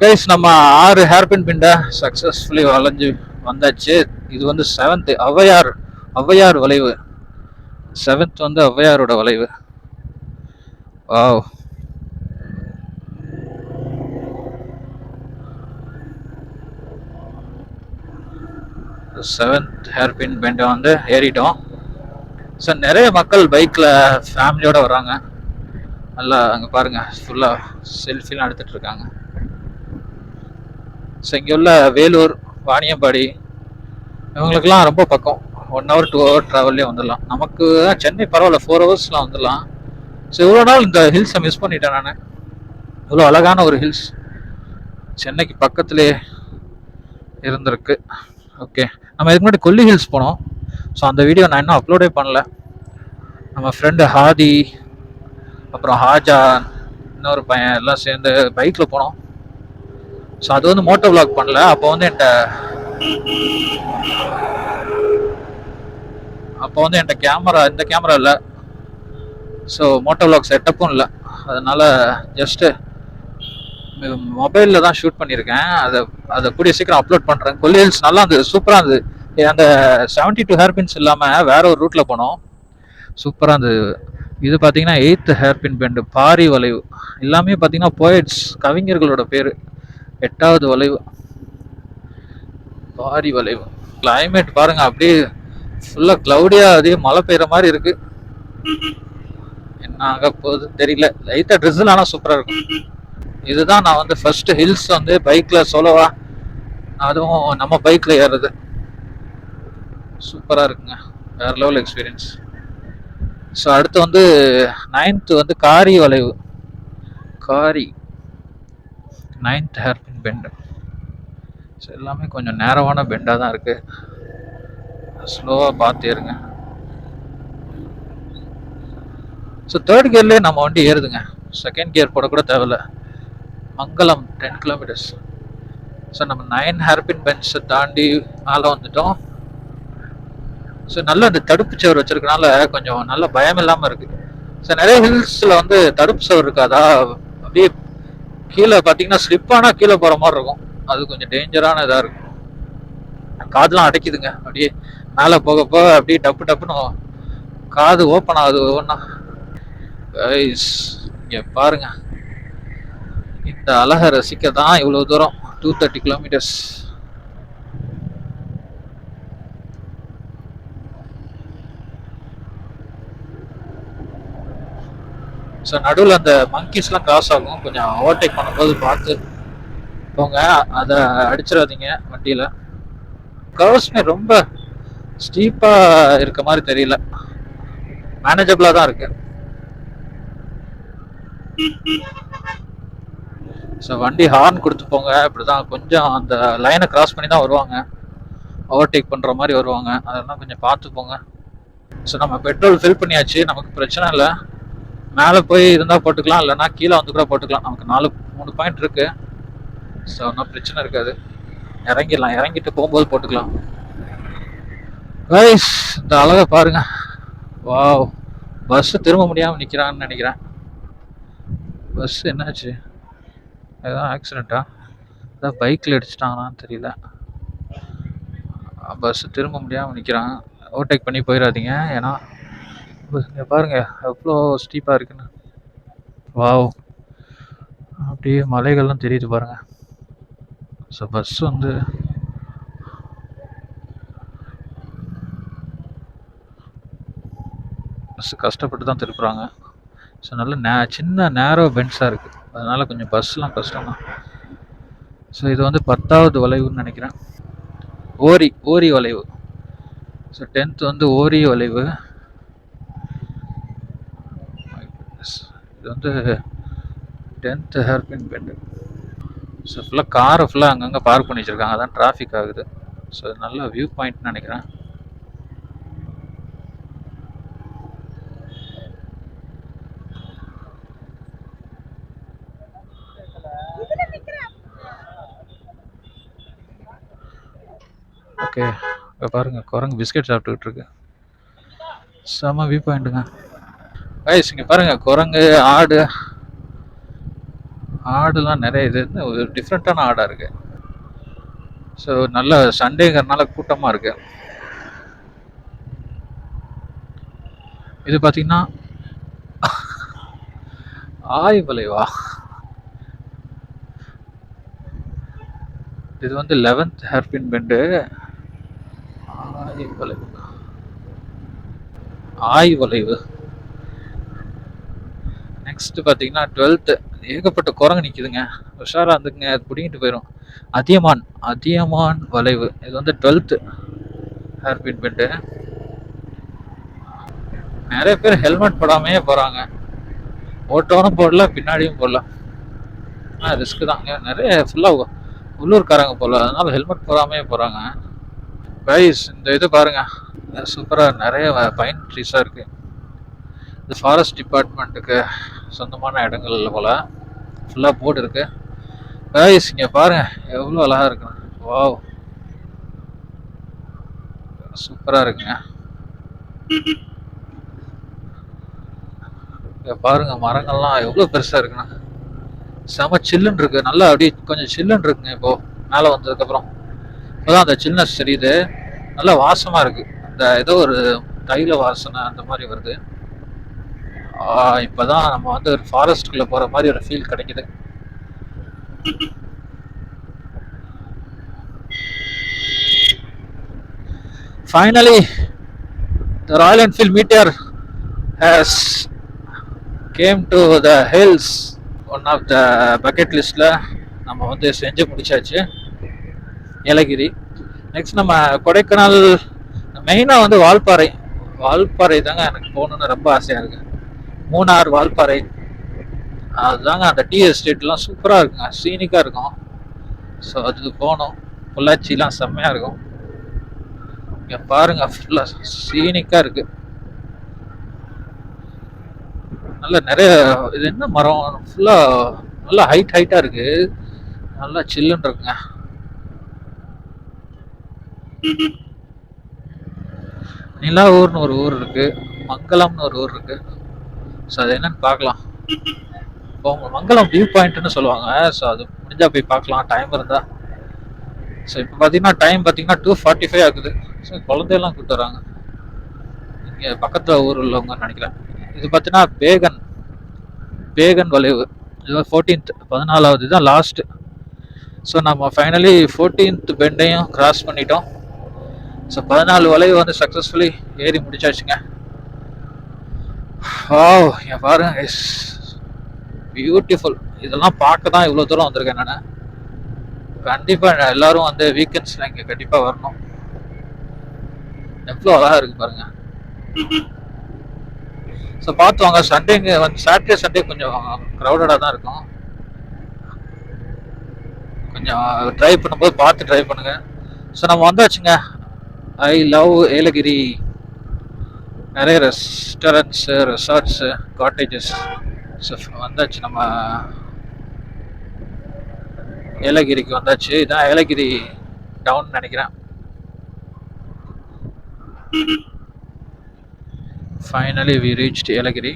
கைஸ் நம்ம 6 ஹேர்பின் பிண்டை சக்ஸஸ்ஃபுல்லி வளைஞ்சு வந்தாச்சு. இது வந்து 7th ஔவையார் வளைவு. 7th வந்து ஔவையாரோட வளைவு. வாவ், செவன்த் ஹேர்பின் பெண்டை வந்து ஏறிட்டோம். ஸோ நிறைய மக்கள் பைக்கில் ஃபேமிலியோடு வராங்க. நல்லா அங்கே பாருங்கள் ஃபுல்லாக செல்ஃபிலாம் எடுத்துகிட்டு இருக்காங்க. ஸோ இங்கே உள்ள வேலூர், வாணியம்பாடி இவங்களுக்கெல்லாம் ரொம்ப பக்கம், 1 hour 2 hour ட்ராவல்லே வந்துடலாம். நமக்கு சென்னை பரவாயில்ல, 4 ஹவர்ஸ்லாம் வந்துடலாம். ஸோ இவ்வளோ நாள் இந்த ஹில்ஸை மிஸ் பண்ணிட்டேன் நான். இவ்வளோ அழகான ஒரு ஹில்ஸ் சென்னைக்கு பக்கத்துலேயே இருந்திருக்கு. ஓகே, நம்ம இதுக்கு முன்னாடி கொல்லி ஹில்ஸ் போனோம். ஸோ அந்த வீடியோ நான் இன்னும் அப்லோடே பண்ணல. நம்ம ஃப்ரெண்டு ஹாதி, அப்புறம் ஹாஜா, இன்னொரு பையன் எல்லாம் சேர்ந்து பைக்கில் போனோம். ஸோ அது வந்து மோட்டோ விளாக் பண்ணல. அப்போ வந்து என்கிட்ட கேமரா, இந்த கேமரா இல்லை. ஸோ மோட்டோ விளாக் செட்டப்பும் இல்லை, அதனால ஜஸ்ட்டு மொபைலில் தான் ஷூட் பண்ணியிருக்கேன். அதை கூடிய சீக்கிரம் அப்லோட் பண்ணுறேன். கொல்லி ஹில்ஸ் நல்லா இருந்தது, சூப்பராக இருந்தது. அந்த 72 ஹேர்பின்ஸ் இல்லாமல் வேற ஒரு ரூட்டில் போனோம், சூப்பராக இருந்தது. இது பார்த்தீங்கன்னா 8th ஹேர்பின் பெண்டு, பாரி வளைவு. எல்லாமே பார்த்தீங்கன்னா போயட்ஸ், கவிஞர்களோட பேர். 8வது வளைவு பாரி வளைவு. கிளைமேட் பாருங்க, அப்படியே ஃபுல்லாக க்ளவுடியாக அதே மழை பெய்கிற மாதிரி இருக்கு. என்ன ஆக போகுது தெரியல. லைட்டாக ட்ரிசில் ஆனால் சூப்பராக இருக்கும். இதுதான் நான் வந்து ஃபர்ஸ்ட் ஹில்ஸ் வந்து பைக்கில் சோலோவா, அதுவும் நம்ம பைக்கில் ஏறுறது. சூப்பராக இருக்குங்க, வேற லெவல் எக்ஸ்பீரியன்ஸ். ஸோ அடுத்து வந்து 9th வந்து காரி வளைவு. காரி 9th ஹேர்பின் பெண்டு. ஸோ எல்லாமே கொஞ்சம் நேரவான பெண்டாக தான் இருக்குது. ஸ்லோவாக பார்த்து ஏறுங்க. ஸோ 3rd கியர்லேயே நம்ம வண்டி ஏறுதுங்க. 2nd கியர் போட கூட தேவையில்ல. மங்களம் 10 கிலோமீட்டர்ஸ். ஸோ நம்ம 9 ஹேர்பின் பெண்ட்ஸை தாண்டி மேலே வந்துட்டோம். ஸோ நல்ல இந்த தடுப்பு சவர் வச்சிருக்கனால கொஞ்சம் நல்ல பயம் இல்லாமல் இருக்கு. ஸோ நிறைய ஹில்ஸில் வந்து தடுப்பு சவர் இருக்காதா, அப்படியே கீழே பார்த்தீங்கன்னா ஸ்லிப்பானா கீழே போகிற மாதிரி இருக்கும். அது கொஞ்சம் டேஞ்சரான இதாக இருக்கும். காதுலாம் அடைக்குதுங்க. அப்படியே மேலே போக போக அப்படியே டப்பு டப்புன்னு காது ஓப்பன் ஆகுது ஒவ்வொன்றா. இங்கே பாருங்க, இந்த அழகை ரசிக்க தான் இவ்வளோ தூரம் 230 கிலோமீட்டர்ஸ். ஸோ நடுவில் அந்த மங்கீஸ்லாம் கிராஸ் ஆகும், கொஞ்சம் ஓவர்டேக் பண்ணும்போது பார்த்து போங்க, அதை அடிச்சிடாதீங்க வண்டியில். கர்வ்ஸ்மே ரொம்ப ஸ்டீப்பாக இருக்க மாதிரி தெரியல, மேனேஜபிளாக தான் இருக்கு. ஸோ வண்டி ஹார்ன் கொடுத்து போங்க, இப்படிதான் கொஞ்சம் அந்த லைனை கிராஸ் பண்ணி தான் வருவாங்க, ஓவர்டேக் பண்ணுற மாதிரி வருவாங்க, அதெல்லாம் கொஞ்சம் பார்த்து போங்க. ஸோ நம்ம பெட்ரோல் ஃபில் பண்ணியாச்சு, நமக்கு பிரச்சனை இல்லை. மேலே போய் இருந்தால் போட்டுக்கலாம், இல்லைனா கீழே வந்து கூட போட்டுக்கலாம். நமக்கு 3 பாயிண்ட் இருக்கு. ஸோ ஒன்றும் பிரச்சனை இருக்காது, இறங்கிடலாம். இறங்கிட்டு போகும்போது போட்டுக்கலாம். கைஸ், இந்த அழகை பாருங்க. வாவ், பஸ் திரும்ப முடியாமல் நிற்கிறான்னு நினைக்கிறேன். பஸ் என்னாச்சு, ஏதாவது ஆக்சிடெண்ட்டா, ஏதாவது பைக்கில் அடிச்சிட்டாங்களான்னு தெரியல. பஸ் திரும்ப முடியாமல் நிற்கிறான். ஓவர்டேக் பண்ணி போயிடாதீங்க, ஏன்னா இங்கே பாருங்க எவ்வளோ ஸ்டீப்பாக இருக்குன்னு. வாவ், அப்படியே மலைகள்லாம் தெரியுது பாருங்க. ஸோ பஸ் வந்து கஷ்டப்பட்டு தான் திருப்புறாங்க. ஸோ நல்ல சின்ன நேரோ பென்ஸாக இருக்குது, அதனால் கொஞ்சம் பஸ்லாம் கஷ்டம் தான். ஸோ இது வந்து 10வது வளைவுன்னு நினைக்கிறேன். ஓரி வளைவு. ஸோ 10th வந்து ஓரி வளைவு. இது வந்து 10th ஹேர்பின் பெண்டு. ஸோ ஃபுல்லாக காரை ஃபுல்லாக அங்கங்கே பார்க் பண்ணி வச்சுருக்காங்க, அதான் டிராஃபிக் ஆகுது. ஸோ நல்ல வியூ பாயிண்ட்னு நினைக்கிறேன். ஓகே, இப்போ பாருங்க குரங்கு பிஸ்கெட் சாப்பிட்டுக்கிட்டு இருக்கு. செம வியூ பாயிண்ட்டுங்க. கைஸ், இங்கே பாருங்க குரங்கு, ஆடுலாம் நிறைய இது ஒரு டிஃப்ரெண்ட்டான ஆடாக இருக்கு. ஸோ நல்ல சண்டேங்கிறதுனால கூட்டமாக இருக்கு. இது பார்த்தீங்கன்னா ஆய்வலைவா, இது வந்து 11th ஹேர்பின் பெண்டு. ஆய்வலைவு. நெக்ஸ்ட் பார்த்தீங்கன்னா 12th. ஏகப்பட்ட குரங்கு நிற்குதுங்க, உஷாராக இருந்துக்குங்க, அது பிடிங்கிட்டு போயிடும். அதியமான் வளைவு. இது வந்து 12th ஹேர்பின் பெண்டு. நிறைய பேர் ஹெல்மெட் போடாமையே போகிறாங்க, ஓட்டோனும் போடல பின்னாடியும் போடல. ரிஸ்க்கு தாங்க, நிறைய ஃபுல்லாக உள்ளூர்காரங்க போல, அதனால ஹெல்மெட் போடாமையே போகிறாங்க. கைஸ், இந்த இது பாருங்க, சூப்பராக நிறைய பைன் ட்ரீஸாக இருக்குது. இது ஃபாரஸ்ட் டிபார்ட்மெண்ட்டுக்கு சொந்தமான இடங்கள்ல போல் ஃபுல்லாக போர்டு இருக்கு. கைஸ், இங்கே பாருங்க எவ்வளோ அழகாக இருக்குங்க. வாவ், சூப்பராக இருக்குங்க. இங்கே பாருங்க மரங்கள்லாம் எவ்வளோ பெருசாக இருக்குண்ணா. செம சில்லுன்னு இருக்கு, நல்லா அப்படியே கொஞ்சம் சில்லுன்னு இருக்குங்க. இப்போ மேலே வந்ததுக்கப்புறம் இப்போதான் அந்த சில்னஸ் தெரியுது. நல்லா வாசமாக இருக்கு, இந்த ஏதோ ஒரு தைல வாசனை அந்த மாதிரி வருது. இப்போதான் நம்ம வந்து ஒரு ஃபாரஸ்ட்குள்ளே போகிற மாதிரி ஒரு ஃபீல் கிடைக்குது. Finally the Royal Enfield Meteor has came to the hills. One of the bucket லிஸ்ட்டில் நம்ம வந்து செஞ்சு முடிச்சாச்சு ஏலகிரி. நெக்ஸ்ட் நம்ம கொடைக்கானல் மெயினாக வந்து வால்பாறை தாங்க எனக்கு போகணுன்னு ரொம்ப ஆசையாக இருக்குது. மூணார், வால்பாறை, அதுதாங்க. அந்த டீ எஸ்டேட்லாம் சூப்பராக இருக்குங்க, சீனிக்காக இருக்கும். ஸோ அது போகணும். பொள்ளாச்சிலாம் செம்மையாக இருக்கும். இங்கே பாருங்க, ஃபுல்லாக சீனிக்காக இருக்குது. நல்ல நிறைய இது என்ன மரம், ஃபுல்லாக நல்லா ஹைட்டாக இருக்குது. நல்லா சில்லுன்னு இருக்குங்க. நிலாவூர்னு ஒரு ஊர் இருக்கு, மங்கலம்னு ஒரு ஊர் இருக்கு. ஸோ அது என்னன்னு பார்க்கலாம். இப்போ மங்கலம் வியூ பாயிண்ட்னு சொல்லுவாங்க. ஸோ அது முடிஞ்சா போய் பார்க்கலாம் டைம் இருந்தா. ஸோ இப்போ பார்த்தீங்கன்னா டைம் பார்த்தீங்கன்னா 2:45 ஆகுது. ஸோ குழந்தையெல்லாம் கூப்பிட்டு வராங்க. இங்கே பக்கத்தில் ஊர் உள்ளவங்கன்னு நினைக்கிறேன். இது பார்த்தீங்கன்னா பேகன் வளைவு. இது 14th 14வது தான் லாஸ்ட்டு. ஸோ நம்ம ஃபைனலி 14th பெண்டையும் கிராஸ் பண்ணிட்டோம். ஸோ 14 வளைவு வந்து சக்ஸஸ்ஃபுல்லி ஏறி முடிச்சாச்சுங்க. என் பாருங்க, இஸ் பியூட்டிஃபுல். இதெல்லாம் பார்க்க தான் இவ்வளோ தூரம் வந்திருக்கேன் நான். கண்டிப்பாக எல்லாரும் வந்து வீக்கெண்ட்ஸில் இங்கே கண்டிப்பாக வரணும். எவ்வளோ அழகாக இருக்குது பாருங்க. ஸோ பார்த்து வாங்க. சண்டேங்க வந்து சாட்டர்டே சண்டே கொஞ்சம் க்ரௌடடாக தான் இருக்கும். கொஞ்சம் ட்ரை பண்ணும்போது பார்த்து ட்ரை பண்ணுங்க. ஸோ நம்ம வந்தாச்சுங்க. I love Yelagiri. நிறைய ரெஸ்டாரண்ட்ஸு, ரெசார்ட்ஸு, காட்டேஜஸ். ஸோ வந்தாச்சு, நம்ம ஏலகிரிக்கு வந்தாச்சு. இதான் ஏலகிரி டவுன் நினைக்கிறேன். Finally we reached Yelagiri.